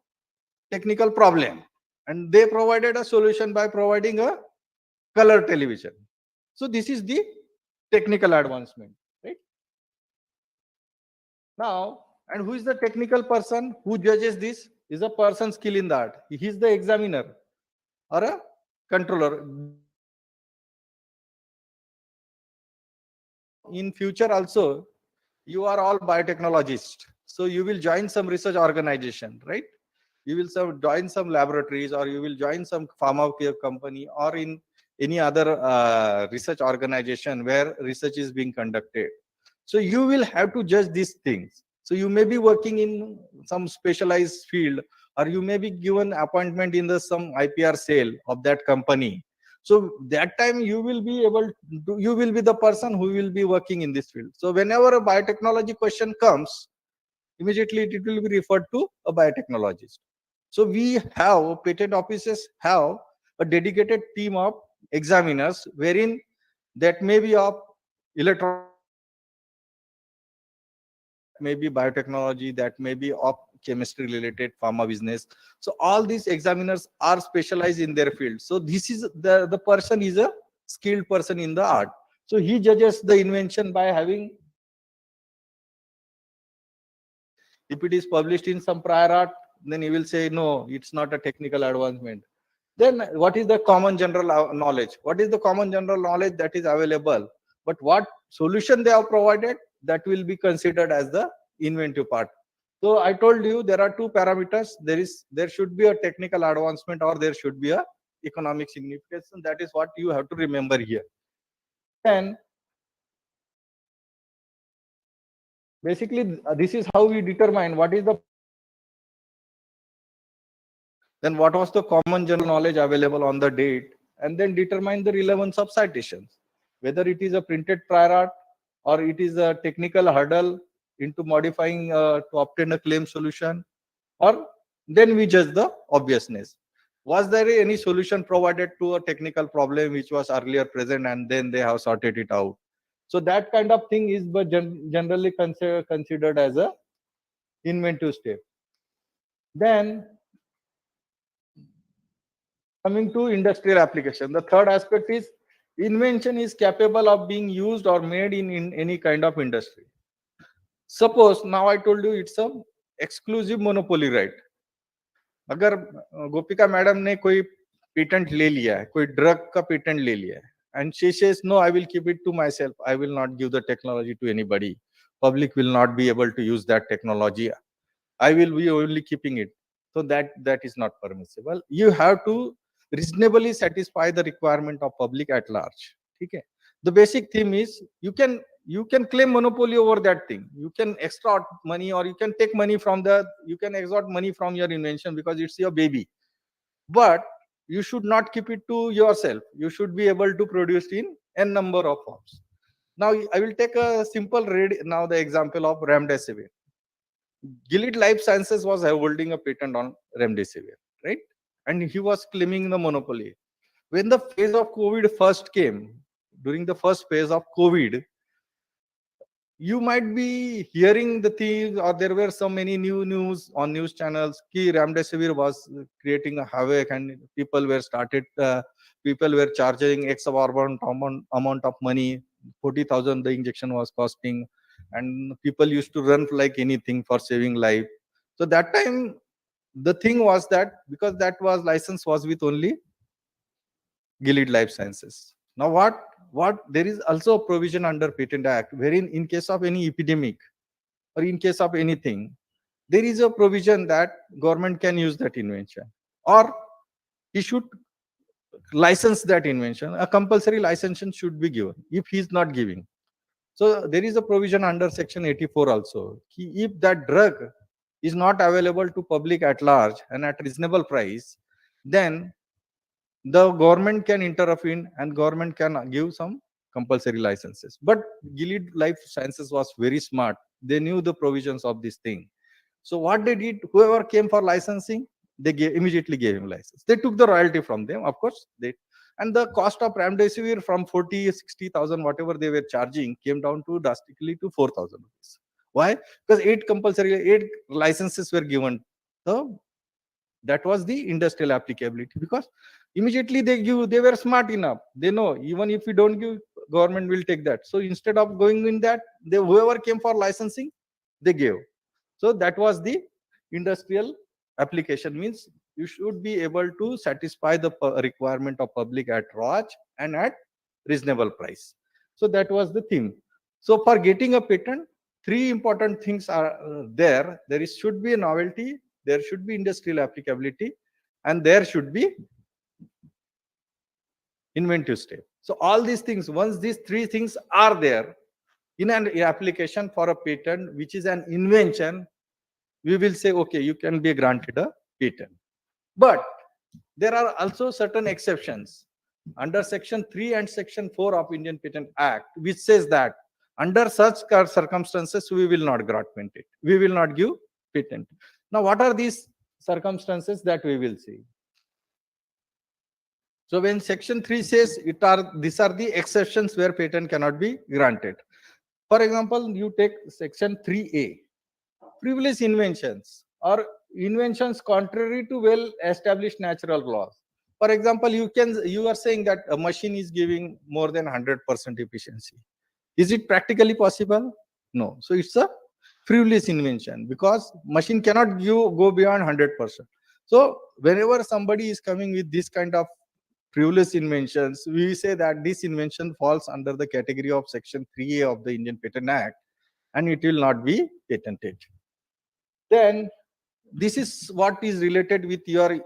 technical problem, and they provided a solution by providing a color television. So this is the technical advancement, right? Now, and who is the technical person who judges this? Is a person skilled in that. He is the examiner or a controller. In future also, you are all biotechnologists, so you will join some research organization, right? You will join some laboratories, or you will join some pharma care company, or in any other research organization where research is being conducted. So you will have to judge these things. So you may be working in some specialized field, or you may be given appointment in the some IPR cell of that company. So that time you will be you will be the person who will be working in this field. So whenever a biotechnology question comes, immediately it will be referred to a biotechnologist. So we have, patent offices have a dedicated team of examiners, wherein that may be of electron may be biotechnology, that may be of chemistry related pharma business. So all these examiners are specialized in their field. So this is the person is a skilled person in the art. So he judges the invention by having, if it is published in some prior art, then he will say, no, it's not a technical advancement. Then what is the common general knowledge? What is the common general knowledge that is available? But what solution they have provided, that will be considered as the inventive part. So I told you there are two parameters. There should be a technical advancement or there should be a economic significance. And that is what you have to remember here. Then basically this is how we determine what is the, then what was the common general knowledge available on the date, and then determine the relevance of citations, whether it is a printed prior art or it is a technical hurdle into modifying to obtain a claim solution, or then we judge the obviousness. Was there any solution provided to a technical problem which was earlier present and then they have sorted it out? So that kind of thing is generally considered as a inventive step. Then coming to industrial application, the third aspect is invention is capable of being used or made in any kind of industry. Suppose now I told you it's a exclusive monopoly right. अगर गोपिका madam ने कोई patent ले लिया है, कोई drug का patent ले लिया है, and she says no, I will keep it to myself, I will not give the technology to anybody, public will not be able to use that technology, I will be only keeping it. So that is not permissible. You have to reasonably satisfy the requirement of public at large. Okay. The basic theme is you can claim monopoly over that thing. You can extort money, or you can take money from you can extort money from your invention because it's your baby. But you should not keep it to yourself. You should be able to produce in n number of forms. Now I will take a simple now the example of remdesivir. Gilead Life Sciences was holding a patent on remdesivir, right? And he was claiming the monopoly. When the phase of COVID first came, during the first phase of COVID, you might be hearing the things, or there were so many news on news channels ki remdesivir was creating a havoc, and people were charging exorbitant amount of money. 40,000 the injection was costing, and people used to run like anything for saving life. So that time the thing was that because that was license was with only Gilead Life Sciences. Now what there is also a provision under Patent Act wherein in case of any epidemic or in case of anything, there is a provision that government can use that invention, or he should license that invention. A compulsory license should be given if he is not giving. So there is a provision under section 84 also. If that drug is not available to public at large and at reasonable price, then the government can intervene and government can give some compulsory licenses. But Gilead Life Sciences was very smart. They knew the provisions of this thing. So what they did, whoever came for licensing, they immediately gave him license. They took the royalty from them, of course. And the cost of remdesivir from 40, 60,000, whatever they were charging, came down to drastically to 4,000 rupees. Why? Because 8 licenses were given. So that was the industrial applicability, because immediately they were smart enough. They know even if we don't give, government will take that. So instead of going in that, whoever came for licensing, they gave. So that was the industrial application, means you should be able to satisfy the requirement of public at large and at reasonable price. So that was the theme. So for getting a patent, 3 important things are there. Should be a novelty, there should be industrial applicability, and there should be inventive step. So all these things, once these 3 things are there in an application for a patent, which is an invention, we will say, okay, you can be granted a patent. But there are also certain exceptions under section 3 and section 4 of Indian Patent Act, which says that under such circumstances, we will not grant patent. We will not give patent. Now, what are these circumstances that we will see? So when section 3 says these are the exceptions where patent cannot be granted. For example, you take section 3A. frivolous inventions or inventions contrary to well-established natural laws. For example, you are saying that a machine is giving more than 100% efficiency. Is it practically possible? No. So it's a frivolous invention because machine cannot go beyond 100%. So whenever somebody is coming with this kind of frivolous inventions, we say that this invention falls under the category of Section 3A of the Indian Patent Act and it will not be patented. Then this is what is related with your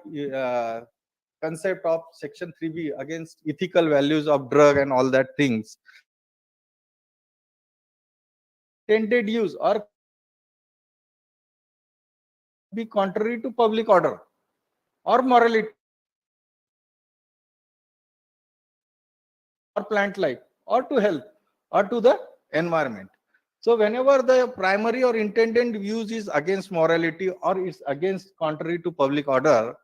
concept of Section 3B against ethical values of drug and all that things. Intended use or be contrary to public order or morality or plant life or to health or to the environment. So whenever the primary or intended use is against morality or is against contrary to public order,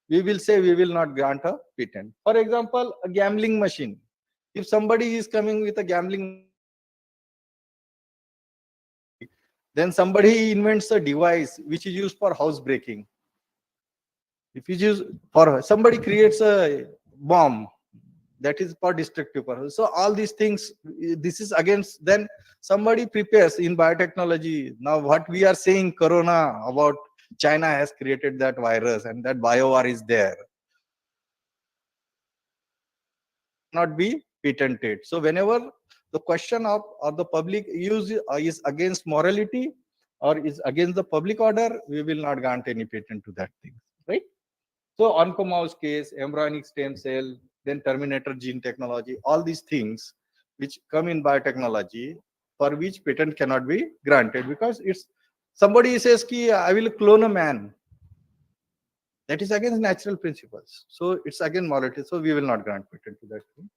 we will say we will not grant a patent. For example, a gambling machine. If somebody is coming with a gambling, then somebody invents a device which is used for housebreaking. If you use for somebody creates a bomb that is for destructive purpose. So all these things, this is against, then somebody prepares in biotechnology. Now what we are saying, Corona, about China has created that virus and that biowar is there. Not be patented. So whenever the question of or the public use is against morality or is against the public order, we will not grant any patent to that thing, right? So oncomouse case, embryonic stem cell, then terminator gene technology, all these things which come in biotechnology for which patent cannot be granted because it's somebody says ki I will clone a man. That is against natural principles. So it's against morality. So we will not grant patent to that thing.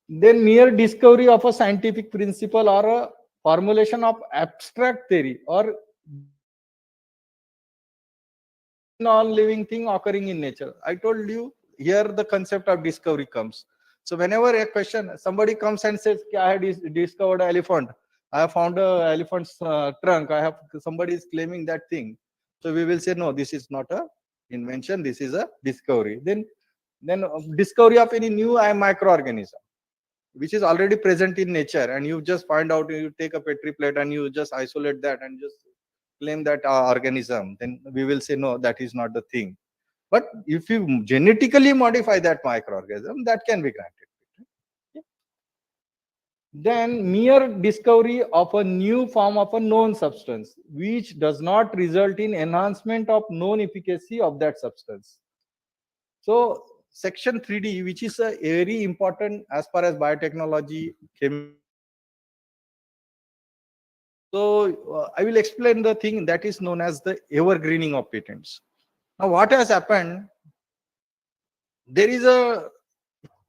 Then mere discovery of a scientific principle or a formulation of abstract theory or non-living thing occurring in nature. I told you here the concept of discovery comes. So whenever a question, somebody comes and says, I had discovered an elephant. I have found an elephant's trunk. Somebody is claiming that thing. So we will say, no, this is not a invention. This is a discovery. Then discovery of any new microorganism, which is already present in nature. And you just find out, you take a Petri plate and you just isolate that and just claim that organism, then we will say no, that is not the thing. But if you genetically modify that microorganism, that can be granted. Okay. Then mere discovery of a new form of a known substance, which does not result in enhancement of known efficacy of that substance. So Section 3D, which is a very important as far as biotechnology came. So I will explain the thing that is known as the evergreening of patents. Now what has happened, there is a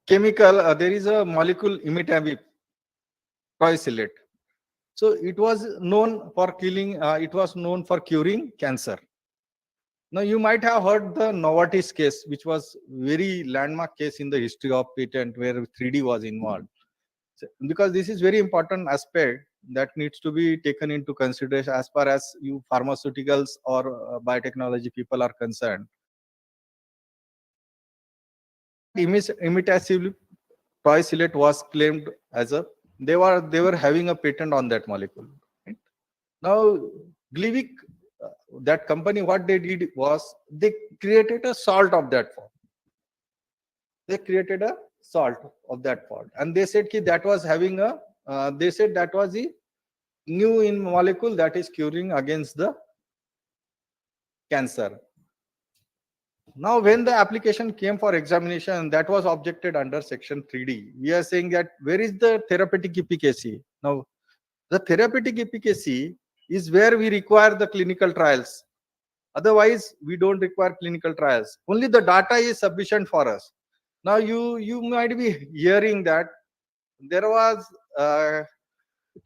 chemical, there is a molecule imitamib proisilate. So it was known for killing, it was known for curing cancer. Now you might have heard the Novartis case, which was very landmark case in the history of patent where 3D was involved. Because this is very important aspect that needs to be taken into consideration as far as you pharmaceuticals or biotechnology people are concerned. Imitative proisilate was claimed as a they were having a patent on that molecule. Right? Now Glivik, that company, what they did was they created a salt of that form. They created a salt of that form, and they said that was having a they said that was the new in molecule that is curing against the cancer. Now when the application came for examination, that was objected under Section 3D. We are saying that where is the therapeutic efficacy? Now the therapeutic efficacy is where we require the clinical trials. Otherwise we don't require clinical trials. Only the data is sufficient for us. Now you might be hearing that there was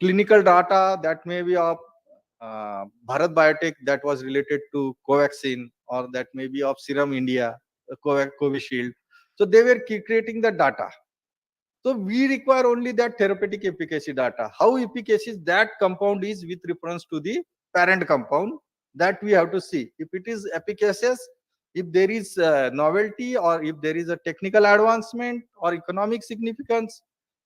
clinical data that may be of Bharat Biotech that was related to Covaxin, or that may be of Serum India, Covishield. So they were creating the data. So we require only that therapeutic efficacy data. How efficacious that compound is with reference to the parent compound, that we have to see if it is efficacious, if there is novelty, or if there is a technical advancement or economic significance,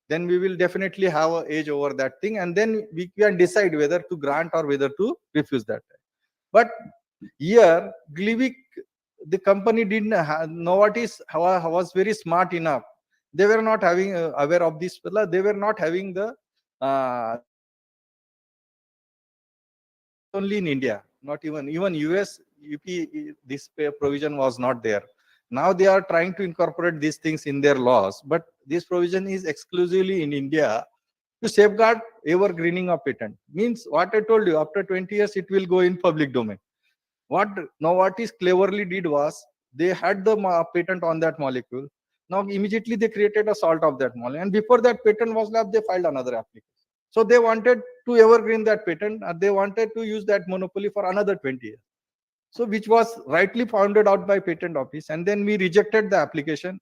then we will definitely have an edge over that thing, and then we can decide whether to grant or whether to refuse that. But here, Gleevec, the company didn't Novartis was very smart enough. They were not having aware of this. They were not having the only in India, not even US, UP, this provision was not there. Now they are trying to incorporate these things in their laws, but this provision is exclusively in India to safeguard evergreening of patent. Means what I told you, after 20 years it will go in public domain. What Novartis cleverly did was they had the patent on that molecule. Now immediately they created a salt of that molecule, and before that patent was left, they filed another application. So they wanted to evergreen that patent, and they wanted to use that monopoly for another 20 years. So which was rightly founded out by patent office, and then we rejected the application.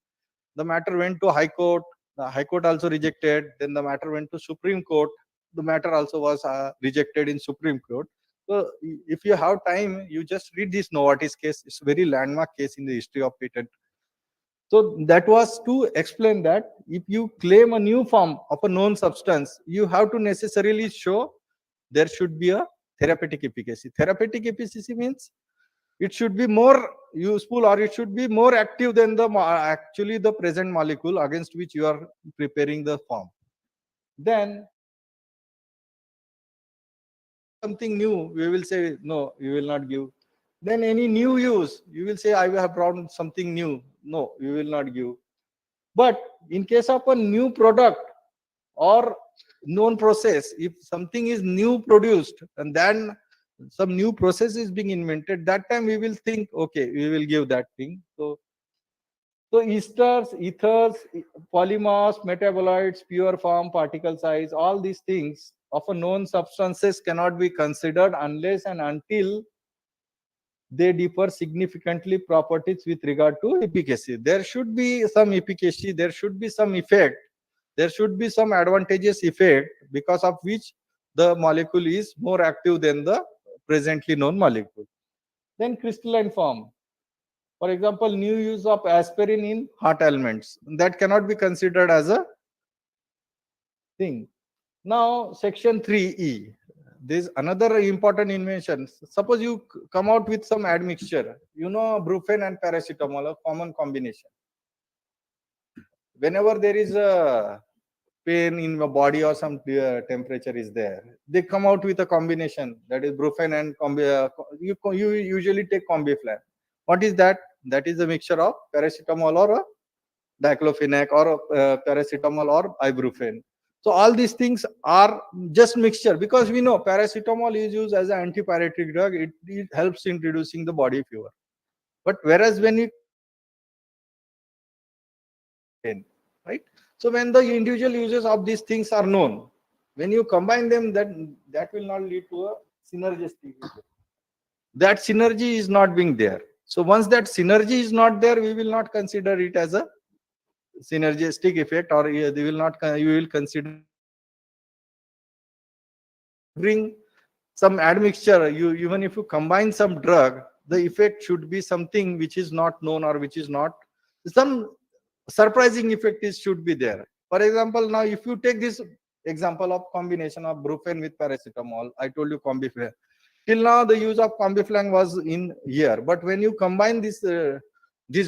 The matter went to High Court. The High Court also rejected. Then the matter went to Supreme Court. The matter also was rejected in Supreme Court. So if you have time, you just read this Novartis case. It's a very landmark case in the history of patent. So that was to explain that if you claim a new form of a known substance, you have to necessarily show there should be a therapeutic efficacy. Therapeutic efficacy means it should be more useful, or it should be more active than the actually the present molecule against which you are preparing the form. Then something new, we will say no, you will not give. Then any new use, you will say I have brought something new. No, you will not give. But in case of a new product or known process, if something is new produced and then some new process is being invented, that time we will think, okay, we will give that thing. So esters, ethers, polymers, metabolites, pure form, particle size, all these things of a known substances cannot be considered unless and until they differ significantly properties with regard to efficacy. There should be some efficacy, there should be some effect, there should be some advantageous effect because of which the molecule is more active than the presently known molecule. Then crystalline form. For example, new use of aspirin in heart ailments, that cannot be considered as a thing. Now, section 3E. There's another important invention. Suppose you come out with some admixture, you know, brufen and paracetamol, a common combination. Whenever there is a pain in the body or some temperature is there, they come out with a combination, that is brufen and you usually take combiflam. What is that? That is a mixture of paracetamol or a diclofenac or paracetamol or ibuprofen. So all these things are just mixture, because we know paracetamol is used as an antipyretic drug. It helps in reducing the body fever. But whereas when you right, so when the individual uses of these things are known, when you combine them, that will not lead to a synergistic effect. That synergy is not being there. So once that synergy is not there, we will not consider it as a synergistic effect, or you will consider bring some admixture. Even if you combine some drug, the effect should be something which is not known, or which is not some surprising effect should be there. For example, now if you take this example of combination of brufen with paracetamol, I told you combiflam. Till now the use of combiflam was in here, but when you combine this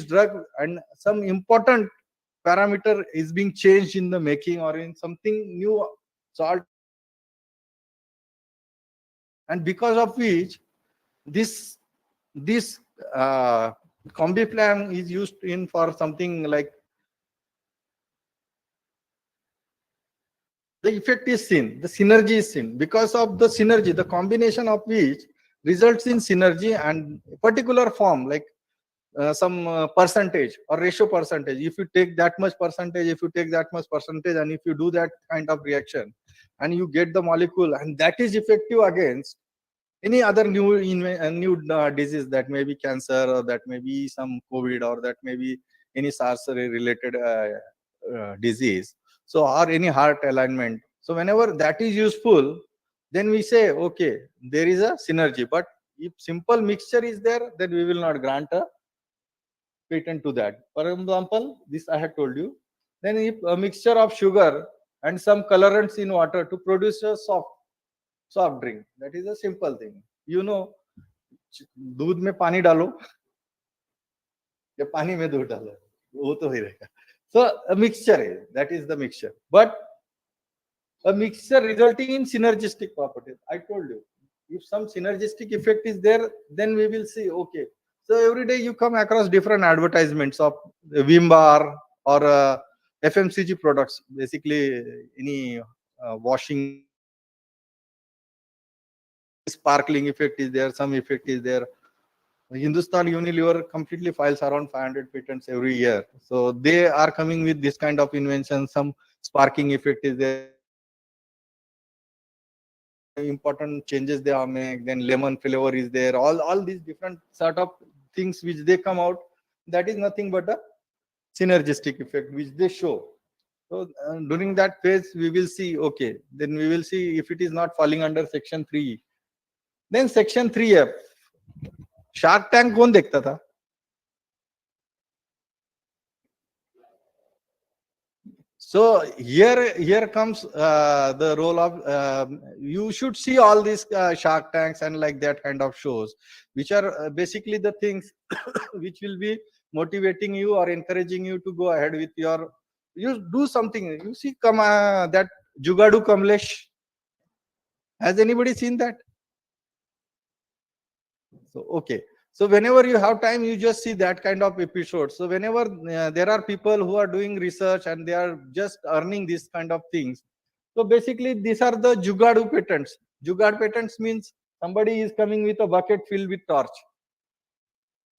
drug and some important parameter is being changed in the making or in something new salt, and because of which this combiflam is used in for something like, the effect is seen, the synergy is seen. Because of the synergy, the combination of which results in synergy and particular form, like some percentage or ratio percentage. If you take that much percentage, if you take that much percentage, and if you do that kind of reaction, and you get the molecule, and that is effective against any other new disease, that may be cancer, or that may be some COVID, or that may be any SARS related disease. So, or any heart alignment. So whenever that is useful, then we say, okay, there is a synergy. But if simple mixture is there, then we will not grant a patent to that. For example, this I had told you. Then if a mixture of sugar and some colorants in water to produce a soft drink, that is a simple thing. You know, दूध में पानी डालो या पानी में दूध डालो, वो तो ही रहेगा. So a mixture is, that is the mixture. But a mixture resulting in synergistic properties. I told you, if some synergistic effect is there, then we will see, okay. So every day you come across different advertisements of Vim bar or FMCG products, basically any washing, sparkling effect is there, some effect is there. Hindustan Unilever completely files around 500 patents every year. So they are coming with this kind of invention. Some sparking effect is there. Important changes they are make. Then lemon flavor is there. All these different sort of things which they come out. That is nothing but a synergistic effect which they show. So during that phase, we will see. Okay, then we will see if it is not falling under section 3. Then section 3F. Shark tank कौन देखता था? So here comes the role of you should see all these Shark Tanks and like that kind of shows, which are basically the things which will be motivating you or encouraging you to go ahead with your, you do something. You see, come that Jugadu Kamlesh. Has anybody seen that? So okay. So whenever you have time, you just see that kind of episode. So whenever there are people who are doing research and they are just earning this kind of things. So basically these are the Jugadu patents. Jugad patents means somebody is coming with a bucket filled with torch.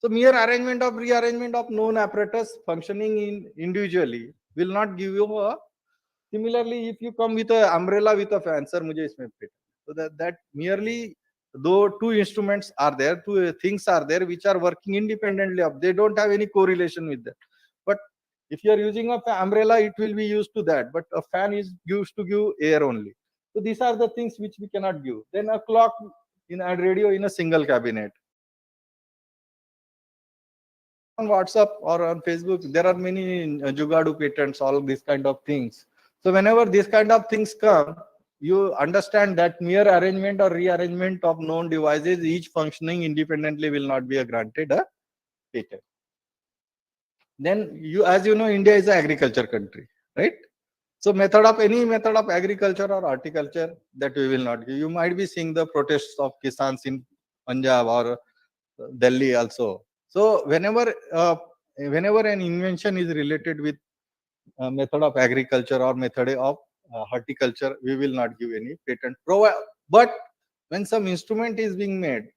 So mere arrangement of rearrangement of known apparatus functioning in individually will not give you a. Similarly, if you come with an umbrella with a fan, sir, mujhe isme fit. So that merely though two instruments are there, two things are there which are working independently of, they don't have any correlation with that. But if you are using a umbrella, it will be used to that. But a fan is used to give air only. So these are the things which we cannot give. Then a clock in a radio in a single cabinet. On WhatsApp or on Facebook, there are many Jugadu patents, all these kind of things. So whenever these kind of things come, you understand that mere arrangement or rearrangement of known devices, each functioning independently, will not be granted a patent. Then you, as you know, India is an agriculture country, right? So any method of agriculture or horticulture, that we will not give. You might be seeing the protests of Kisans in Punjab or Delhi also. So whenever an invention is related with method of agriculture or method of horticulture, we will not give any patent. But when some instrument is being made,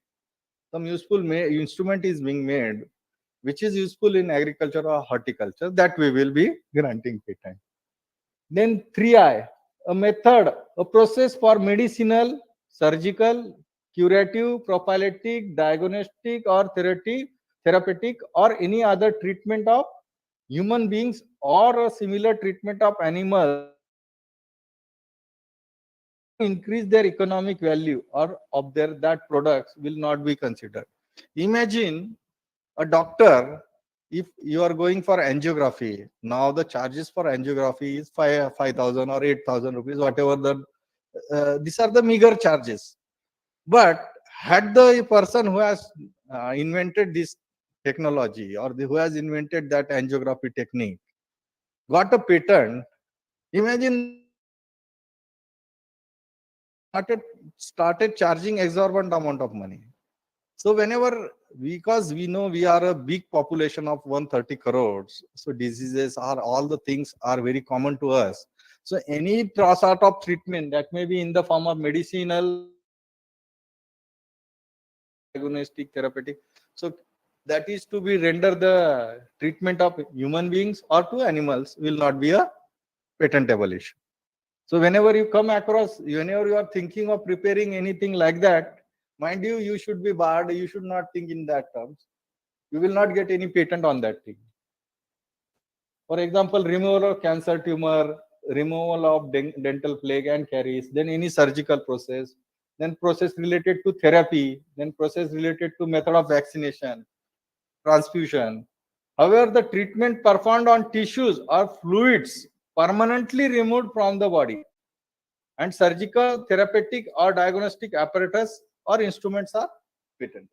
some useful instrument is being made, which is useful in agriculture or horticulture, that we will be granting patent. Then 3I, a method, a process for medicinal, surgical, curative, prophylactic, diagnostic, or therapeutic, or any other treatment of human beings or a similar treatment of animals, increase their economic value or of that products will not be considered. Imagine a doctor, if you are going for angiography, now the charges for angiography is 5,000 or 8,000 rupees, whatever these are the meager charges. But had the person who has invented this technology or who has invented that angiography technique got a patent, imagine started charging exorbitant amount of money. So whenever, because we know we are a big population of 130 crores, so diseases are, all the things are very common to us. So any sort of treatment that may be in the form of medicinal, diagnostic, therapeutic, so that is to be render the treatment of human beings or to animals will not be a patentable issue. So whenever you come across, whenever you are thinking of preparing anything like that, mind you, you should be barred. You should not think in that terms. You will not get any patent on that thing. For example, removal of cancer tumor, removal of dental plaque and caries, then any surgical process, then process related to therapy, then process related to method of vaccination, transfusion. However, the treatment performed on tissues or fluids permanently removed from the body, and surgical, therapeutic, or diagnostic apparatus or instruments are patented.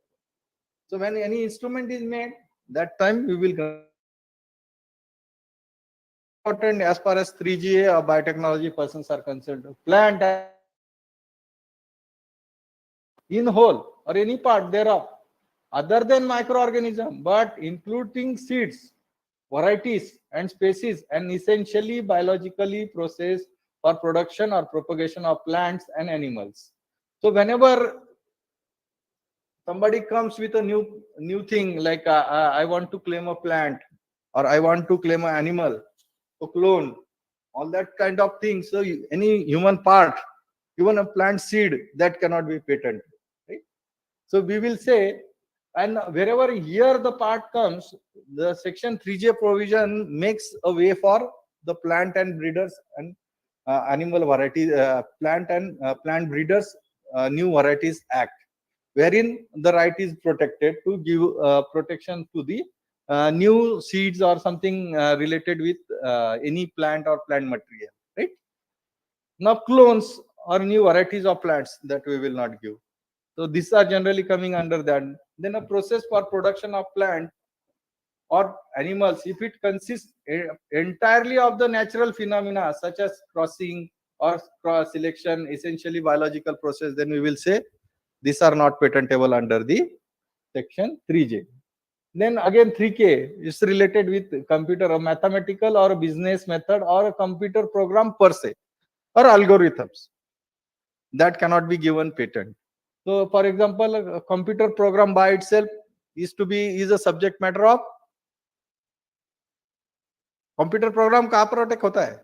So when any instrument is made, that time we will important as far as 3GA or biotechnology persons are concerned. Plant in whole or any part thereof, other than microorganism, but including seeds, varieties, and species, and essentially biologically processed for production or propagation of plants and animals. So whenever somebody comes with a new thing, like I want to claim a plant or I want to claim an animal, to clone, all that kind of thing. So any human part, even a plant seed, that cannot be patented. Right? So we will say, and wherever here the part comes, the section 3J provision makes a way for the plant and breeders and animal varieties, plant breeders, new varieties act, wherein the right is protected to give protection to the new seeds or something related with any plant or plant material, right? Now clones or new varieties of plants, that we will not give. So these are generally coming under that. Then a process for production of plant or animals, if it consists entirely of the natural phenomena such as crossing or cross selection, essentially biological process, then we will say these are not patentable under the section 3J. Then again 3K is related with computer, a mathematical or a business method or a computer program per se, or algorithms that cannot be given patent. So for example, a computer program by itself is a subject matter of computer program कहाँ पर attack होता है?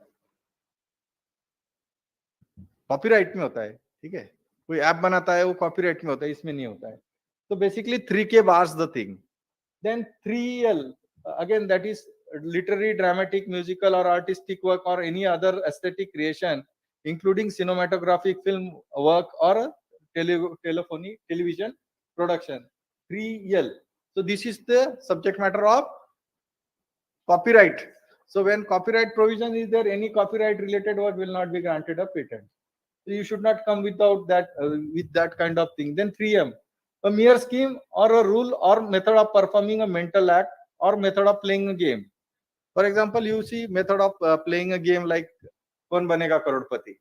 Copyright में होता है, ठीक है? कोई ऐप बनाता है वो कॉपीराइट में होता है, इसमें नहीं होता है. So basically 3K bars the thing. Then 3L, again that is literary, dramatic, musical or artistic work or any other aesthetic creation, including cinematographic film work or television production. 3L. So this is the subject matter of copyright. So when copyright provision is there, any copyright related work will not be granted a patent. So you should not come without that with that kind of thing. Then 3M, a mere scheme or a rule or method of performing a mental act or method of playing a game. For example, you see method of playing a game like Kaun Banega Karodpati.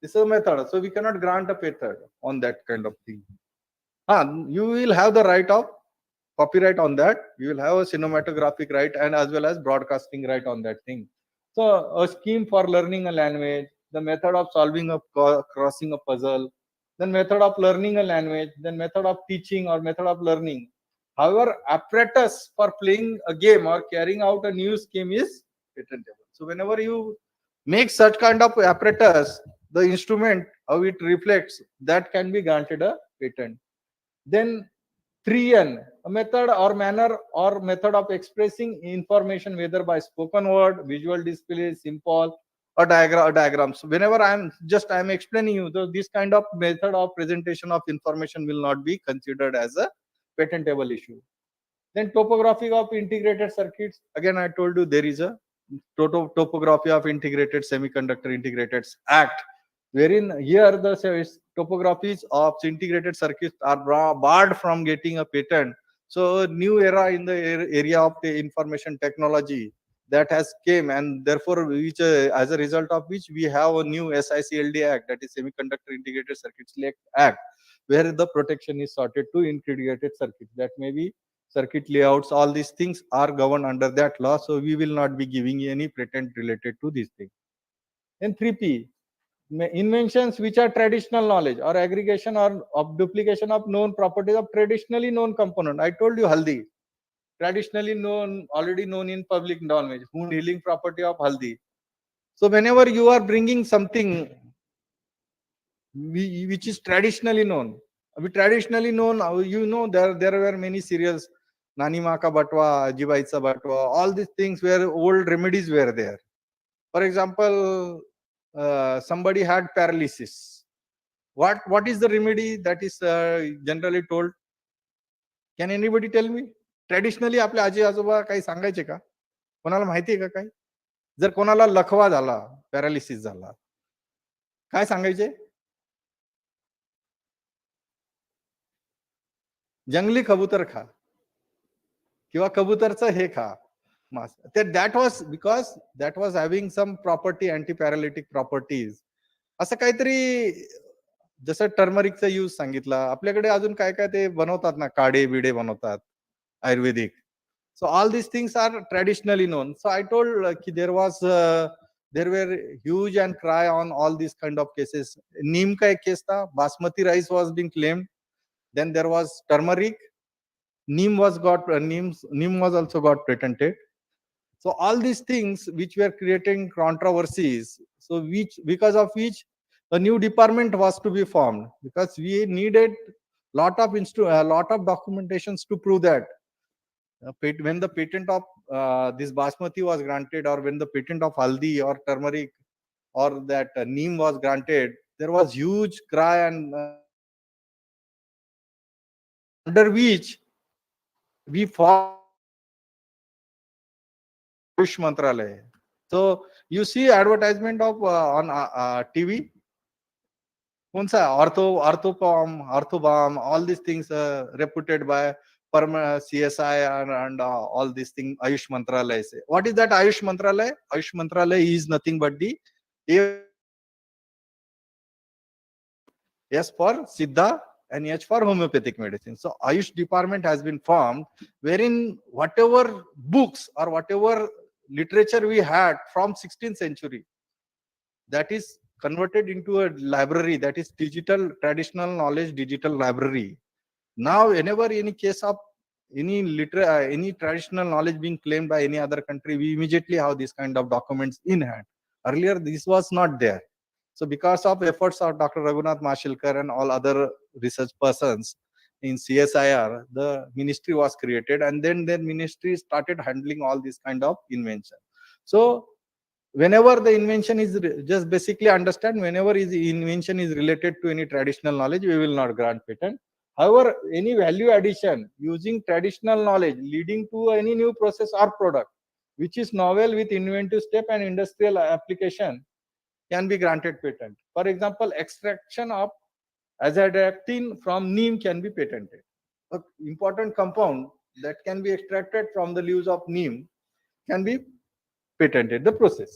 This is a method. So we cannot grant a patent on that kind of thing. You will have the right of copyright on that. You will have a cinematographic right and as well as broadcasting right on that thing. So a scheme for learning a language, the method of solving a crossing a puzzle, then method of learning a language, then method of teaching or method of learning. However, apparatus for playing a game or carrying out a new scheme is patentable. So whenever you make such kind of apparatus, the instrument, how it reflects, that can be granted a patent. Then 3N, a method or manner or method of expressing information, whether by spoken word, visual display, symbol, or diagrams. Whenever I'm explaining you, this kind of method of presentation of information will not be considered as a patentable issue. Then topography of integrated circuits. Again, I told you there is a topography of integrated semiconductor integrated act, wherein here the topographies of integrated circuits are barred from getting a patent. So a new era in the area of the information technology that has came, and therefore which as a result of which we have a new SICLD Act, that is Semiconductor Integrated Circuits Act, where the protection is sorted to integrated circuits. That may be circuit layouts, all these things are governed under that law. So we will not be giving any patent related to these things. And 3P, inventions which are traditional knowledge or aggregation or of duplication of known properties of traditionally known component. I told you haldi, traditionally known, already known in public knowledge, wound healing property of haldi. So whenever you are bringing something which is traditionally known, there were many serials, Nani Ma Ka Batwa, Jibaitsa Batwa, all these things where old remedies were there. For example, somebody had paralysis. what is the remedy that is generally told? Can anybody tell me? Traditionally आपले आजी आजोबा काही सांगायचे का? कोणाला माहिती आहे का काही? जर कोणाला लखवा झाला, पॅरालिसिस झाला, काय सांगायचे? जंगली कबूतर खा किंवा कबूतरचं हे खा मांस. That was because that was having some property, anti paralytic properties. असं काहीतरी, जसं टर्मरिकचा यूज सांगितला. आपल्याकडे अजून काय काय ते बनवतात ना, काढे बिडे बनवतात Ayurvedic. So all these things are traditionally known. So I told there were huge and cry on all these kind of cases. Neem ka ek case tha, basmati rice was being claimed. Then there was turmeric. Neem was also got patented. So all these things which were creating controversies. So because of which a new department was to be formed, because we needed lot of documentations to prove that. When the patent of this basmati was granted, or when the patent of haldi or turmeric or that neem was granted, there was huge cry, and under which we fought Ayush Mantralaya. So you see advertisement of on TV. Orthobam, all these things reputed by CSI and all these things Ayush Mantralaya say. What is that Ayush Mantralaya? Ayush Mantralaya is nothing but the S for Siddha and H for homeopathic medicine. So Ayush department has been formed, wherein whatever books or whatever literature we had from 16th century, that is converted into a library, that is digital traditional knowledge digital library. Now whenever any case of any traditional knowledge being claimed by any other country, we immediately have this kind of documents in hand. Earlier this was not there. So because of efforts of Dr. Raghunath Mashilkar and all other research persons in CSIR, the ministry was created, and then the ministry started handling all this kind of invention. So whenever the invention is just basically understand, whenever the invention is related to any traditional knowledge, we will not grant patent. However, any value addition using traditional knowledge leading to any new process or product which is novel with inventive step and industrial application can be granted patent. For example, extraction of azadirachtin from neem can be patented. An important compound that can be extracted from the leaves of neem can be patented, the process.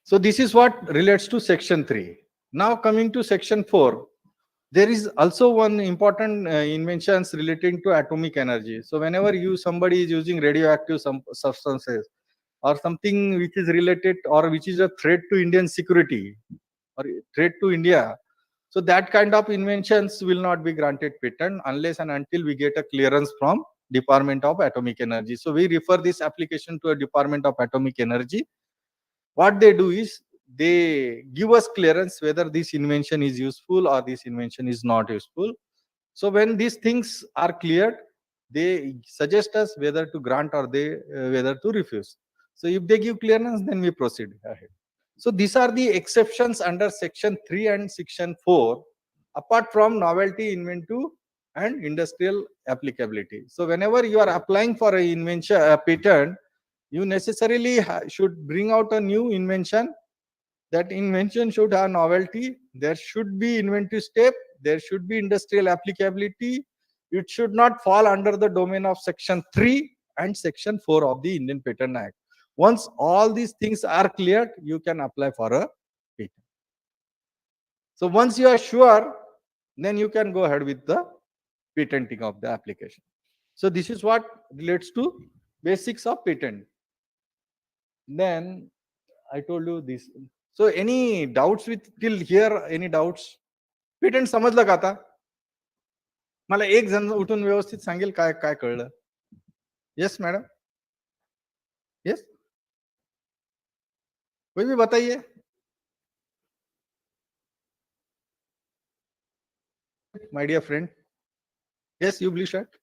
So this is what relates to section 3. Now coming to section 4, there is also one important inventions relating to atomic energy. So whenever somebody is using radioactive substances or something which is related or which is a threat to Indian security or threat to India, so that kind of inventions will not be granted patent unless and until we get a clearance from Department of Atomic Energy. So we refer this application to a Department of Atomic Energy. What they do is they give us clearance whether this invention is useful or this invention is not useful. So when these things are cleared, they suggest us whether to grant or whether to refuse. So if they give clearance, then we proceed ahead. So these are the exceptions under section 3 and section 4, apart from novelty, inventive and industrial applicability. So whenever you are applying for a invention, a patent, you necessarily should bring out a new invention. That invention should have novelty. There should be inventive step. There should be industrial applicability. It should not fall under the domain of section 3 and section 4 of the Indian Patent Act. Once all these things are cleared, you can apply for a patent. So once you are sure, then you can go ahead with the patenting of the application. So this is what relates to basics of patent. Then I told you this. So any doubts with till here? Any doubts? Patent समजलं का आता? मला एक जण उठून व्यवस्थित सांगेल काय काय कळलं? Yes, madam. Yes. कोई भी बताइए. My dear friend. Yes, you please start.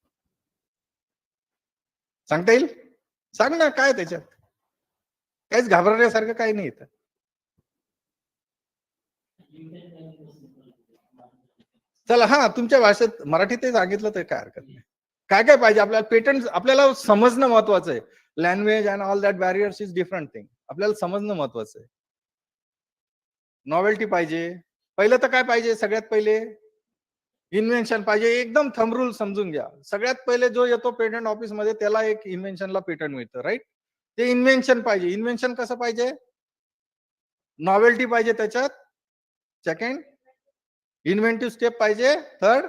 सांगता येईल? सांग ना काय त्याच्यात? काहीच घाबरण्यासारखं काही नाही इथं. You can tell me the simple. चला हा तुमच्या भाषेत मराठीत सांगितलं तर काय हरकत नाही. काय काय पाहिजे आपल्याला पेटंट आपल्याला समजणं महत्वाचं आहे. Language and all that barriers is different thing. आपल्याला समजणं महत्वाचं आहे. नॉवेल्टी पाहिजे. पहिलं तर काय पाहिजे सगळ्यात पहिले इन्व्हेन्शन पाहिजे. एकदम थंब रूल समजून घ्या. सगळ्यात पहिले जो येतो पेटंट ऑफिस मध्ये त्याला एक इन्व्हेन्शनला पेटंट मिळतं राईट. ते इन्व्हेन्शन पाहिजे. इन्व्हेन्शन कसं पाहिजे नॉवेल्टी पाहिजे त्याच्यात. सेकंड इन्व्हेंटिव्ह स्टेप पाहिजे. थर्ड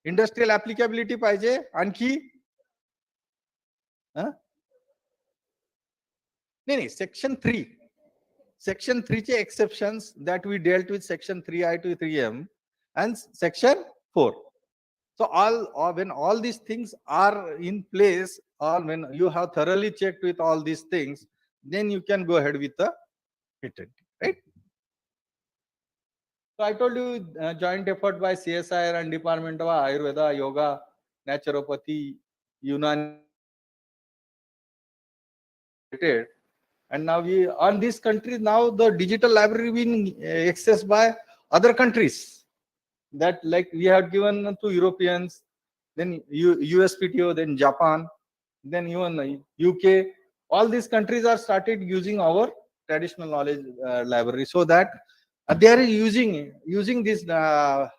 इंडस्ट्रियल ऍप्लिकेबिलिटी पाहिजे. आणखी नाही सेक्शन 3 Section 3 चे exceptions that we dealt with Section 3I to 3M and Section 4. So when all these things are in place, or when you have thoroughly checked with all these things, then you can go ahead with the patent, right? So I told you joint effort by CSIR and Department of Ayurveda, Yoga, Naturopathy, Unani. And now we on these countries, now the digital library being accessed by other countries, that like we have given to Europeans, then USPTO, then Japan, then even UK. All these countries are started using our traditional knowledge library, so that they are using this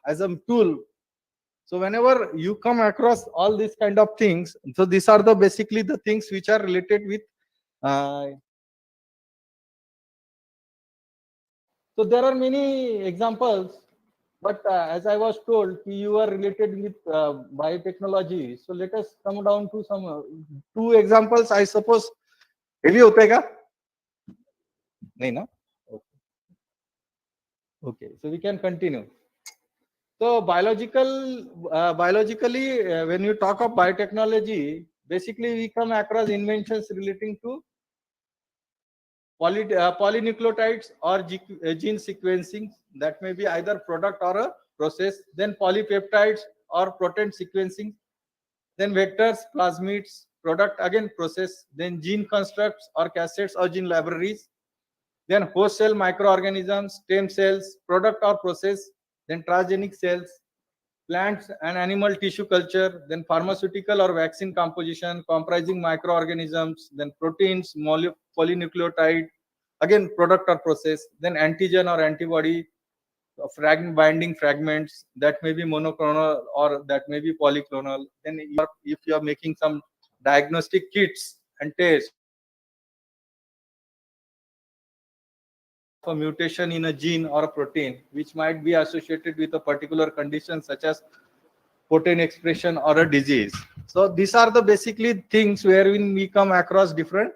as a tool. So whenever you come across all these kind of things, so these are the basically the things which are related with so there are many examples, but as I was told, you are related with biotechnology. So let us come down to some two examples. I suppose heavy होते का? नहीं ना? Okay. So we can continue. So biologically, when you talk of biotechnology, basically we come across inventions relating to polynucleotides or gene sequencing, that may be either product or a process. Then polypeptides or protein sequencing. Then vectors, plasmids, product again process. Then gene constructs or cassettes or gene libraries. Then host cell microorganisms, stem cells, product or process. Then transgenic cells, plants and animal tissue culture. Then pharmaceutical or vaccine composition comprising microorganisms. Then proteins, polynucleotide, again product or process. Then antigen or antibody binding fragments, that may be monoclonal or that may be polyclonal. Then if you are making some diagnostic kits and tests, a mutation in a gene or a protein which might be associated with a particular condition such as protein expression or a disease. So these are the basically things wherein we come across different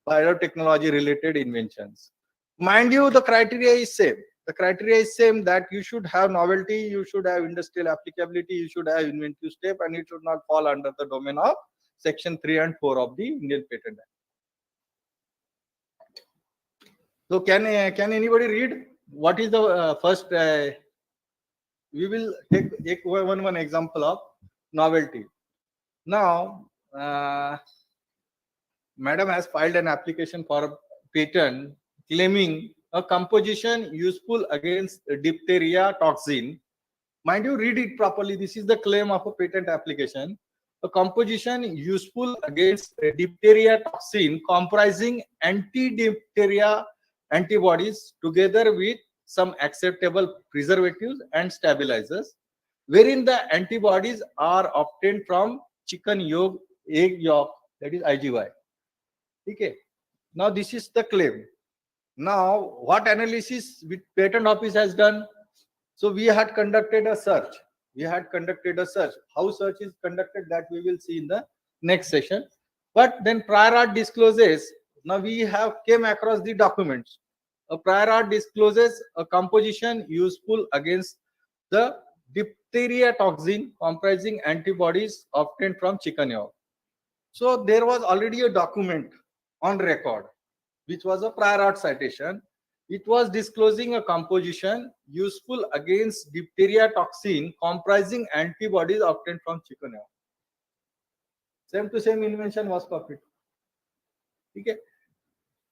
biotechnology related inventions. Mind you, the criteria is same. The criteria is same, that you should have novelty, you should have industrial applicability, you should have inventive step, and it should not fall under the domain of Section 3 and 4 of the Indian Patent Act. So can anybody read what is the first? We will take one example of novelty. Now, Madam has filed an application for a patent claiming a composition useful against diphtheria toxin. Mind you, read it properly. This is the claim of a patent application. A composition useful against diphtheria toxin comprising anti-diphtheria antibodies together with some acceptable preservatives and stabilizers, wherein the antibodies are obtained from chicken yolk, egg yolk, that is IgY. Okay. Now this is the claim. Now what analysis with patent office has done? So we had conducted a search. How search is conducted, that we will see in the next session. But then prior art discloses. Now we have came across the documents. A prior art discloses a composition useful against the diphtheria toxin comprising antibodies obtained from chicken yolk. So there was already a document on record, which was a prior art citation. It was disclosing a composition useful against diphtheria toxin comprising antibodies obtained from chicken yolk. Same to same invention was copied. Okay.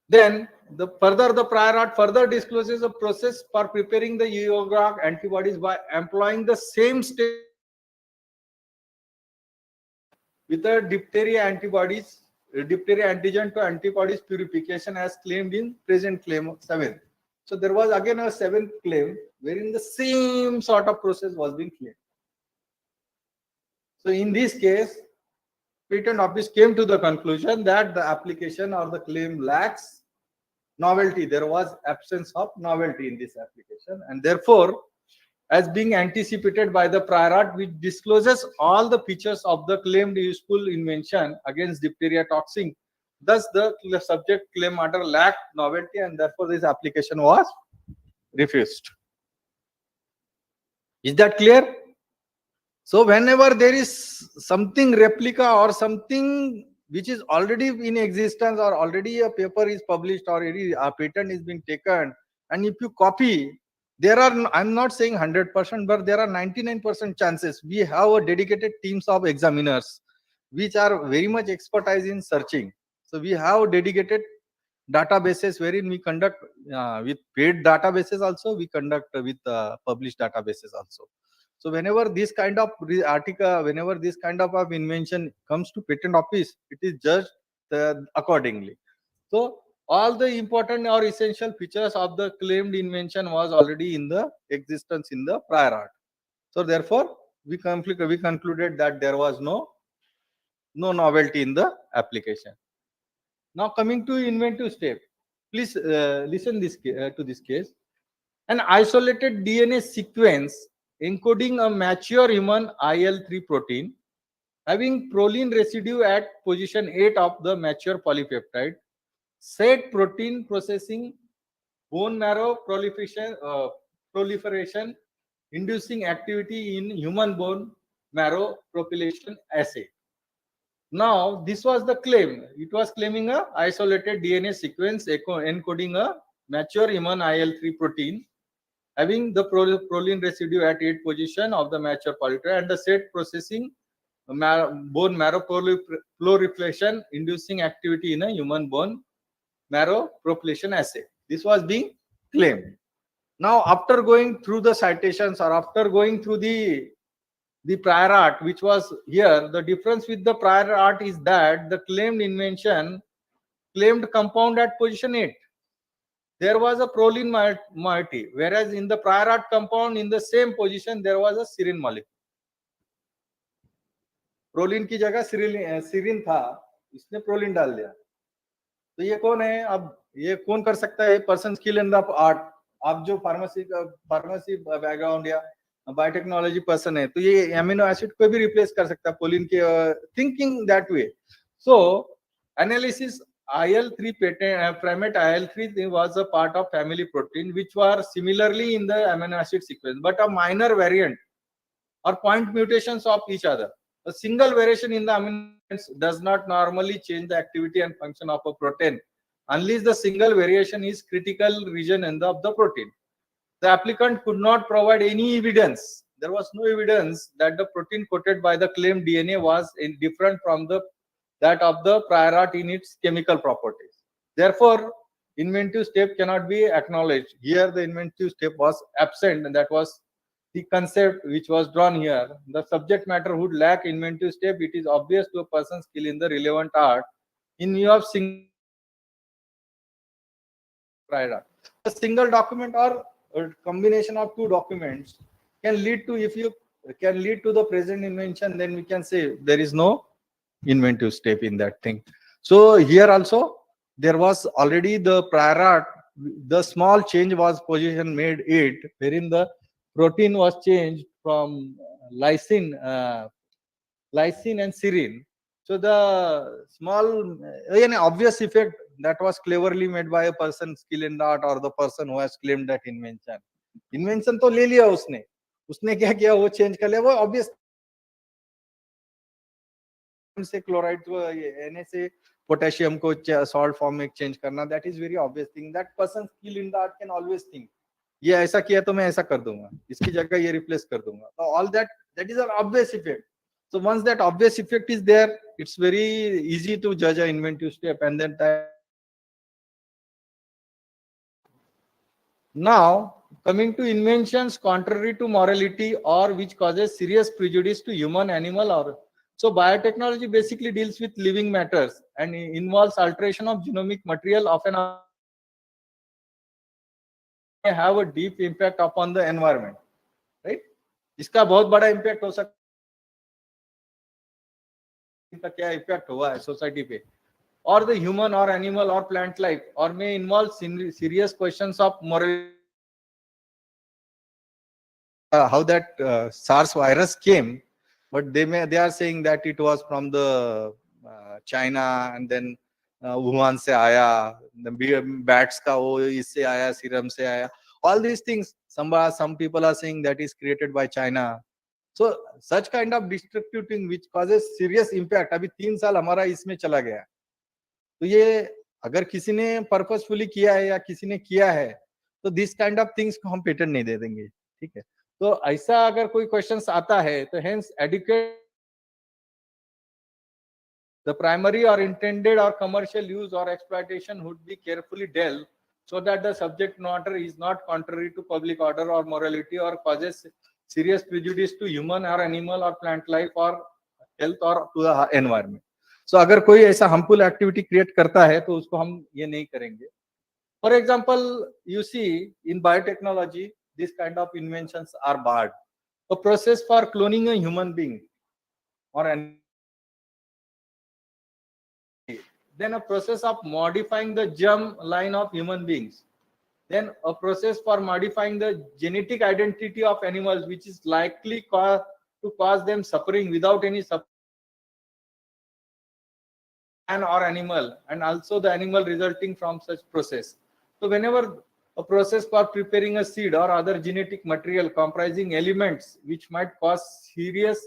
Then the prior art further discloses a process for preparing the ureogram antibodies by employing the same step with the diphtheria antibodies, diphtheria antigen to antibodies purification as claimed in present claim 7. So there was again a 7th claim wherein the same sort of process was being claimed. So in this case, patent office came to the conclusion that the application or the claim lacks novelty. There was absence of novelty in this application, and therefore, as being anticipated by the prior art, which discloses all the features of the claimed useful invention against diphtheria toxin. Thus, the subject claim matter lacked novelty, and therefore this application was refused. Is that clear? So whenever there is something replica or something which is already in existence, or already a paper is published, or a patent is being taken, and if you copy, there are, I'm not saying 100%, but there are 99% chances. We have a dedicated teams of examiners which are very much expertise in searching. So we have dedicated databases wherein we conduct with paid databases also, we conduct with published databases also. So whenever this kind of article, whenever this kind of invention comes to patent office, it is judged accordingly. So all the important or essential features of the claimed invention was already in the existence in the prior art. So therefore, we concluded that there was no novelty in the application. Now coming to inventive step, please listen to this case. An isolated DNA sequence encoding a mature human IL-3 protein having proline residue at position 8 of the mature polypeptide, said protein processing bone marrow proliferation inducing activity in human bone marrow propagation assay. Now, this was the claim. It was claiming a isolated DNA sequence encoding a mature human IL-3 protein having the proline residue at 8 position of the mature polypeptide and the set processing bone marrow proliferation inducing activity in a human bone marrow propagation assay. This was being claimed. Now, after going through the citations, or after going through the prior art, which was here, the difference with the prior art is that the claimed invention claimed compound at position 8. There was a proline moiety, whereas in the prior art compound in the same position there was a serine molecule. Proline की जगह सीरिन था, इसने proline डाल दिया. तो ये कौन है? अब ये कौन कर सकता है? Person skill in the art. आप जो फार्मेसी बैकग्राउंड या बायोटेक्नोलॉजी पर्सन है, तो ये एमिनो एसिड को भी रिप्लेस कर सकता है प्रोलिन के, thinking that way. So analysis IL-3 primate IL-3 was a part of family protein which were similarly in the amino acid sequence, but a minor variant or point mutations of each other. A single variation in the amino acids does not normally change the activity and function of a protein unless the single variation is critical region of the protein. The applicant could not provide any evidence. There was no evidence that the protein coated by the claimed DNA was different from that of the prior art in its chemical properties. Therefore, inventive step cannot be acknowledged. Here, the inventive step was absent, and that was the concept which was drawn here. The subject matter would lack inventive step. It is obvious to a person's skill in the relevant art in view of single prior art. A single document or a combination of two documents can lead to, if you can lead to the present invention, then we can say there is no inventive step in that thing. So here also there was already the prior art. The small change was position made 8, wherein the protein was changed from lysine and serine. So the small, obvious effect that was cleverly made by a person skilled in the art or the person who has claimed that invention. Invention तो ले लिया उसने क्या किया, वो change कर लिया, वो obvious से क्लोराइड Na से पोटेशियम को सॉल्ट फॉर्म में चेंज करना, that is very obvious thing. That person skill in the art can always think, ये ऐसा किया तो मैं ऐसा कर दूंगा, इसकी जगह ये रिप्लेस कर दूंगा. तो all that is an obvious effect. So once that obvious effect is there, it's very easy to judge an inventive step, and then Now, coming to inventions contrary to morality or which causes serious prejudice to human, animal, or so biotechnology basically deals with living matters and involves alteration of genomic material, often may have a deep impact upon the environment, right? इसका बहुत बड़ा impact हो सकता है, इनका क्या impact हुआ है society पे, or the human or animal or plant life, or may involve serious questions of morality. How that SARS virus came, but they are saying that it was from the China and then Wuhan se aaya, the bats ka wo isse aaya, serum se aaya. All these things, some people are saying that is created by China. So such kind of destructive thing which causes serious impact. अभी 3 साल हमारा इसमें चला गया. तो ये अगर किसी ने पर्पसफुली किया है या किसी ने किया है, तो दिस काइंड ऑफ थिंग्स को हम पेटेंट नहीं दे देंगे, ठीक है. तो ऐसा अगर कोई क्वेश्चंस आता है तो hence educate the primary or intended or commercial use or exploitation would be carefully dealt so that the subject matter is not contrary to public order or morality or causes serious prejudice to human or animal or plant life or health or to the environment. So अगर कोई ऐसा harmful activity create करता है तो उसको हम ये नहीं करेंगे. For example, you see in biotechnology, this kind of inventions are barred. A process for cloning a human being or an then a process of modifying the germ line of human beings, then a process for modifying the genetic identity of animals which is likely to cause them suffering without any man or animal, and also the animal resulting from such process. So whenever a process for preparing a seed or other genetic material comprising elements which might cause serious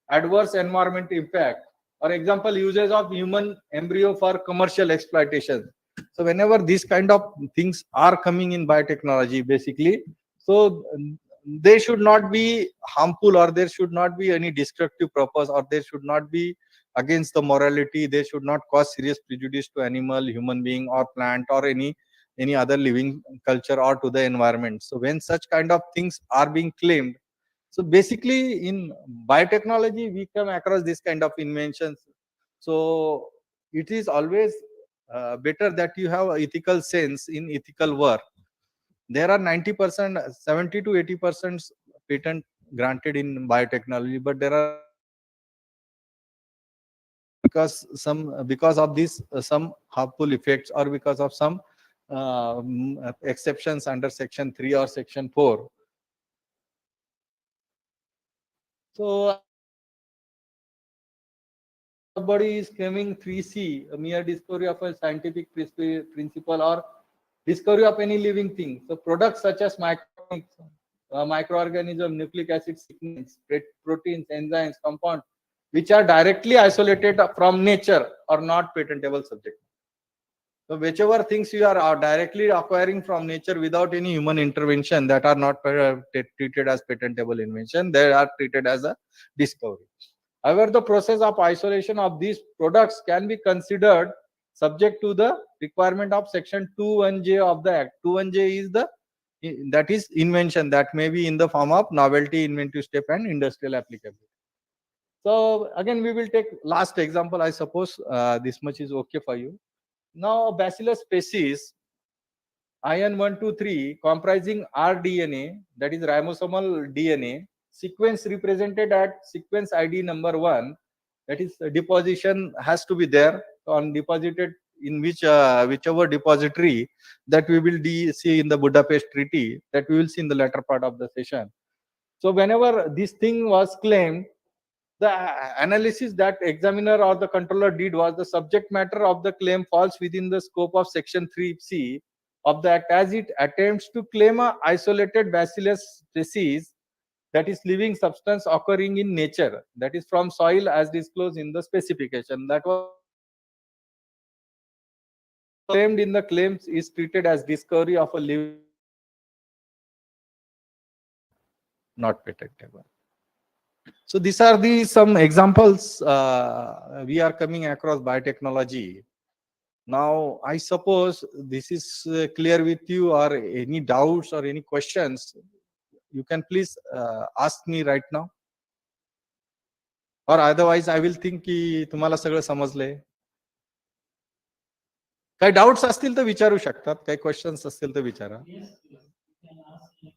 adverse environmental impact, or example uses of human embryo for commercial exploitation. So whenever these kind of things are coming in biotechnology basically, so they should not be harmful or there should not be any destructive purpose or there should not be against the morality, they should not cause serious prejudice to animal, human being or plant or any other living culture or to the environment. So when such kind of things are being claimed, so basically in biotechnology we come across this kind of inventions. So it is always better that you have ethical sense in ethical work. There are 90%, 70 to 80% patent granted in biotechnology, but there are because of this some harmful effects or because of some exceptions under section 3 or section 4. So somebody is claiming 3C, a mere discovery of a scientific principle or discovery of any living thing. So products such as microorganism, nucleic acid sequence, proteins, enzymes, compounds, which are directly isolated from nature are not patentable subject. So whichever things you are directly acquiring from nature without any human intervention, that are not treated as patentable invention, they are treated as a discovery. However, the process of isolation of these products can be considered subject to the requirement of section 21J of the Act. 21J is that is invention that may be in the form of novelty, inventive step and industrial applicability. So again, we will take last example. I suppose this much is okay for you. Now, Bacillus species IN 123 comprising rDNA, that is ribosomal DNA, sequence represented at sequence ID number 1, that is deposition has to be there on deposited in whichever depository that we will see in the Budapest Treaty, that we will see in the latter part of the session. So whenever this thing was claimed, the analysis that examiner or the controller did was the subject matter of the claim falls within the scope of section 3C of the Act, as it attempts to claim a isolated Bacillus species, that is living substance occurring in nature, that is from soil as disclosed in the specification. That was claimed in the claims is treated as discovery of a living, not patentable. So these are some examples we are coming across biotechnology. Now, I suppose this is clear with you, or any doubts or any questions, you can please ask me right now. Or otherwise, I will think की तुम्हाला सगळं समजलंय. काही doubts असतील तर विचारू शकतात, काही questions असतील तर विचारा. Yes, yes, you can ask me.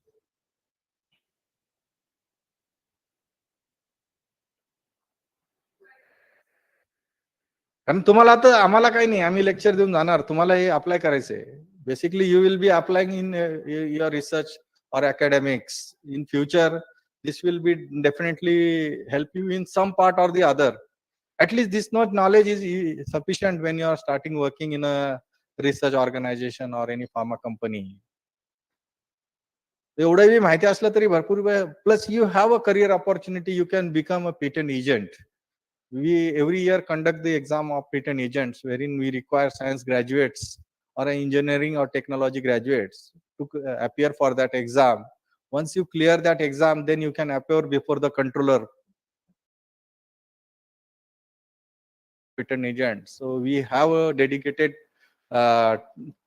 कारण तुम्हाला आता आम्हाला काही नाही, आम्ही लेक्चर देऊन जाणार, तुम्हाला हे अप्लाय करायचंय. Basically you will be applying in your research or academics in future. This will be definitely help you in some part or the other. At least this knowledge is sufficient when you are starting working in a research organization or any pharma company. एवढं B माहिती असलं तरी भरपूर. Plus you have a career opportunity, you can become a patent agent. We every year conduct the exam of patent agents, wherein we require science graduates or engineering or technology graduates to appear for that exam. Once you clear that exam, then you can appear before the controller, patent agent. So we have a dedicated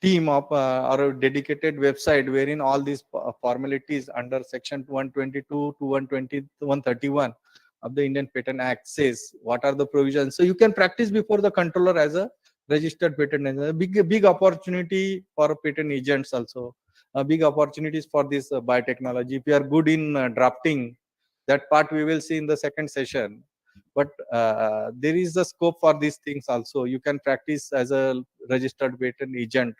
team of or a dedicated website wherein all these formalities under section 122 to 120 131 of the Indian Patent Act says what are the provisions. So you can practice before the controller as a registered patent agent. Big opportunity for patent agents also. Big opportunities for this biotechnology. If you are good in drafting, that part we will see in the second session. But there is a scope for these things also. You can practice as a registered patent agent.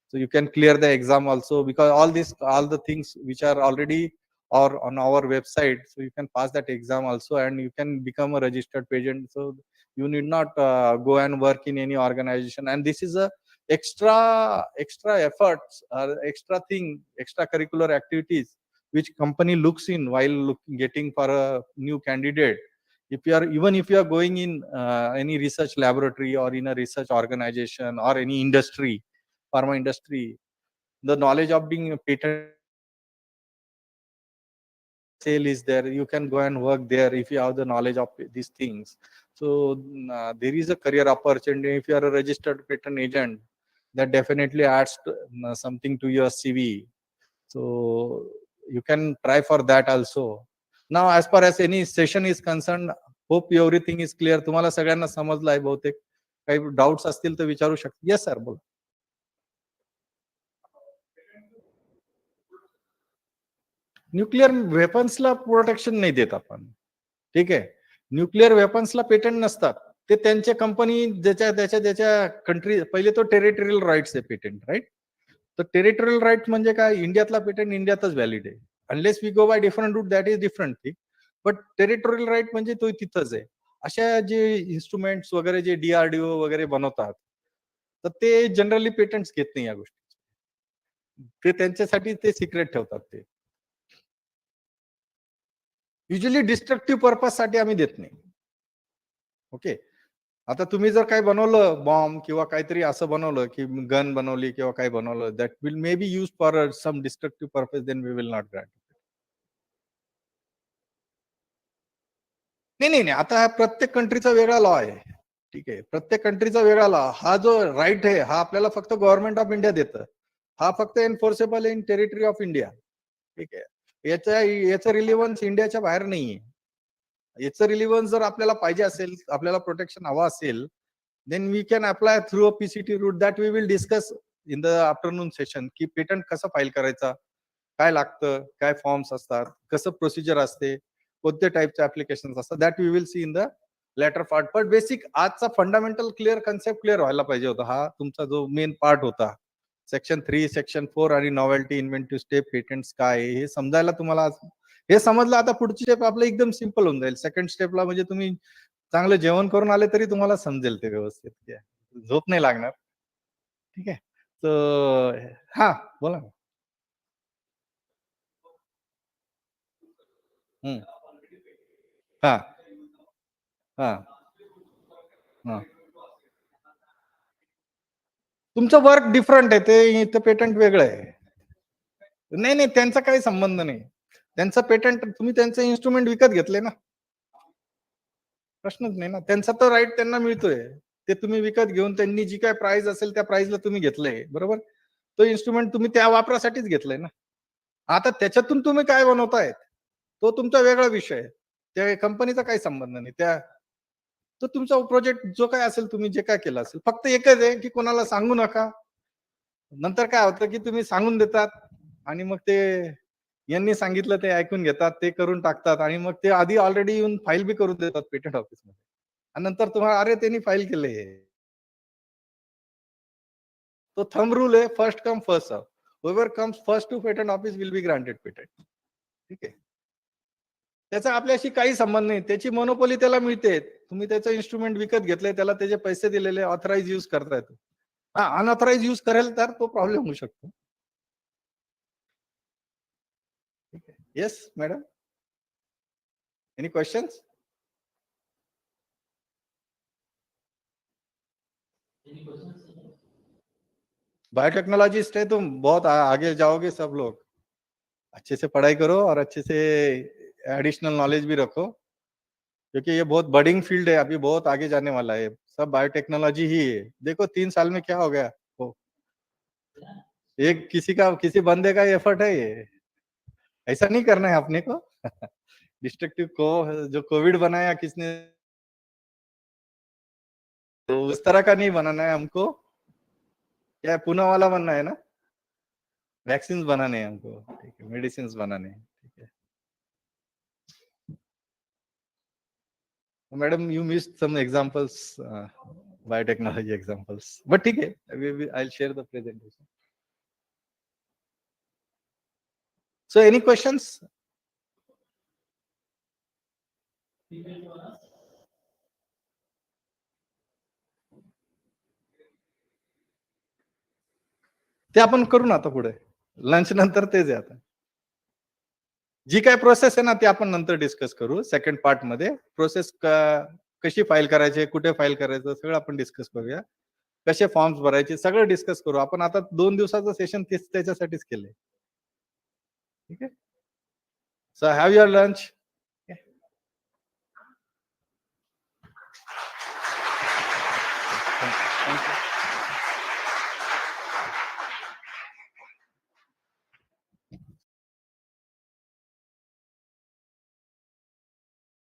So you can clear the exam also, because all the things which are already or on our website, so you can pass that exam also and you can become a registered patent. So you need not go and work in any organization. And this is a extra efforts or extracurricular activities which company looks in while getting for a new candidate. If you are going in any research laboratory or in a research organization or any industry, pharma industry, the knowledge of being a patent sale is there. You can go and work there if you have the knowledge of these things. So there is a career opportunity. If you are a registered patent agent, that definitely adds something to your CV. So you can try for that also. Now, as far as any session is concerned, hope everything is clear. तुम्हाला सगळ्यांना समजलं आहे बहुतेक. काही doubts असतील तर विचारू शकता. येस सर, बोला. न्यूक्लिअर वेपन्सला प्रोटेक्शन नाही देत आपण, ठीक आहे. न्यूक्लिअर वेपन्सला पेटंट नसतात. ते त्यांच्या कंपनी ज्याच्या कंट्री, पहिले तो टेरिटोरियल राईट्स आहे पेटंट, राईट. तर टेरिटोरियल राईट म्हणजे काय, इंडियातला पेटंट इंडियातच व्हॅलिड आहे. Unless we go by different route, that is different thing. But territorial right म्हणजे तो तिथंच आहे. अशा जे इन्स्ट्रुमेंट्स वगैरे जे DRDO वगैरे बनवतात, तर ते जनरली पेटंट्स घेत नाही या गोष्टी. ते त्यांच्यासाठी ते सिक्रेट ठेवतात. ते युजली डिस्ट्रक्टिव्ह पर्पज साठी आम्ही देत नाही. ओके. आता तुम्ही जर काही बनवलं, बॉम्ब किंवा काहीतरी असं बनवलं की गन बनवली किंवा काही बनवलं, that will may be use for some destructive purpose, then we will not grant. नाही. आता प्रत्येक कंट्रीचा वेगळा लॉ आहे, ठीक आहे. प्रत्येक कंट्रीचा वेगळा लॉ. हा जो राईट आहे हा आपल्याला फक्त गव्हर्नमेंट ऑफ इंडिया देतं. हा फक्त एन्फोर्सेबल इन टेरिटरी ऑफ इंडिया, ठीक आहे. याचा रिलेव्हन्स इंडियाच्या बाहेर नाहीये. याचं रिलेव्हन्स जर आपल्याला पाहिजे असेल, आपल्याला प्रोटेक्शन हवा असेल, then we can apply through a PCT route. That we will discuss in the afternoon session, की पेटंट कसं फाईल करायचा, काय लागतं, काय फॉर्म्स असतात, कसं प्रोसिजर असते, कोणत्या टाईपचे ऍप्लिकेशन असतात. That we will see in the later part. पण बेसिक आजचा फंडामेंटल क्लिअर कन्सेप्ट क्लिअर व्हायला पाहिजे होता. हा तुमचा जो मेन पार्ट होता, सेक्शन 3, सेक्शन 4 आणि नॉवेल्टी, इन्व्हेंटिव्ह स्टेप, पेटंट्स काय आहे हे समजायला तुम्हाला, हे समजलं. आता पुढची स्टेप आपलं एकदम सिम्पल होऊन जाईल. सेकंड स्टेपला म्हणजे तुम्ही चांगलं जेवण करून आले तरी तुम्हाला समजेल ते व्यवस्थित, झोप नाही लागणार, ठीक आहे. तर हा बोला ना. हा हा हा. तुमचं वर्क डिफरंट आहे, ते पेटंट वेगळं आहे. नाही, त्यांचा काही संबंध नाही. त्यांचं पेटंट, तुम्ही त्यांचं इन्स्ट्रुमेंट विकत घेतले ना, प्रश्नच नाही ना. त्यांचा तर राईट त्यांना मिळतोय. ते तुम्ही विकत घेऊन त्यांनी जी काय प्राइस असेल त्या प्राइसला तुम्ही घेतलंय, बरोबर? तो इन्स्ट्रुमेंट तुम्ही त्या वापरासाठीच घेतलंय ना. आता त्याच्यातून तुम्ही काय बनवतायत तो तुमचा वेगळा विषय आहे. त्या कंपनीचा काही संबंध नाही. तो तुमचा प्रोजेक्ट जो काय असेल, तुम्ही जे काय केलं असेल, फक्त एकच आहे की कोणाला सांगू नका. नंतर काय होतं की तुम्ही सांगून देतात आणि मग ते यांनी सांगितलं ते ऐकून घेतात, ते करून टाकतात आणि मग ते आधी ऑलरेडी येऊन फाईल बी करून देतात पेटंट ऑफिसमध्ये आणि नंतर तुम्हाला अरे त्यांनी फाईल केले. तो थंब रूल आहे, first come first serve. whoever comes first to patent office will be granted patent. ठीक आहे. त्याचा आपल्याशी काही संबंध नाही. त्याची मोनोपोली त्याला मिळते. तुम्ही त्याचं इन्स्ट्रुमेंट विकत घेतलंय, त्याला त्याचे पैसे दिलेले, ऑथराइज यूज करताय. हा, अनऑथराइज यूज करेल तर तो प्रॉब्लेम होऊ शकतो. ठीक आहे. Yes madam, any questions? Any questions? Biotechnologist है, तुम बहुत आगे जाओगे सब लोग. अच्छे से पढ़ाई करो और अच्छे से एडिशनल नॉलेज भी रखो, क्योंकि ये बहुत बडिंग फील्ड है, अभी बहुत आगे जाने वाला है. सब बायोटेक्नोलॉजी ही है. देखो 3 साल में क्या हो गया. एक किसी बंदे का एफर्ट है ये. ऐसा नहीं करना है अपने को. डिस्ट्रक्टिव को जो कोविड बनाया किसने, तो उस तरह का नहीं बनाना है हमको. क्या पुणे वाला बनना है ना. वैक्सीन बनाने हैं हमको. ठीक है, मेडिसिन बनाने हैं. ठीक है madam, you missed some examples, biotechnology examples, but ठीक है, I will share the presentation. So any questions? People to ask? ते आपण करू ना आता पुढे, लंच नंतर तेच आहे. आता जी काय प्रोसेस आहे ना ती आपण नंतर डिस्कस करू. सेकंड पार्ट मध्ये प्रोसेस कशी फाईल करायची, कुठे फाईल करायचं, सगळं आपण डिस्कस करूया. कसे फॉर्म्स भरायचे सगळं डिस्कस करू आपण. आता 2 दिवसाचं सेशन त्याच्यासाठीच केलंय. ठीक आहे. सो हॅव युअर लंच.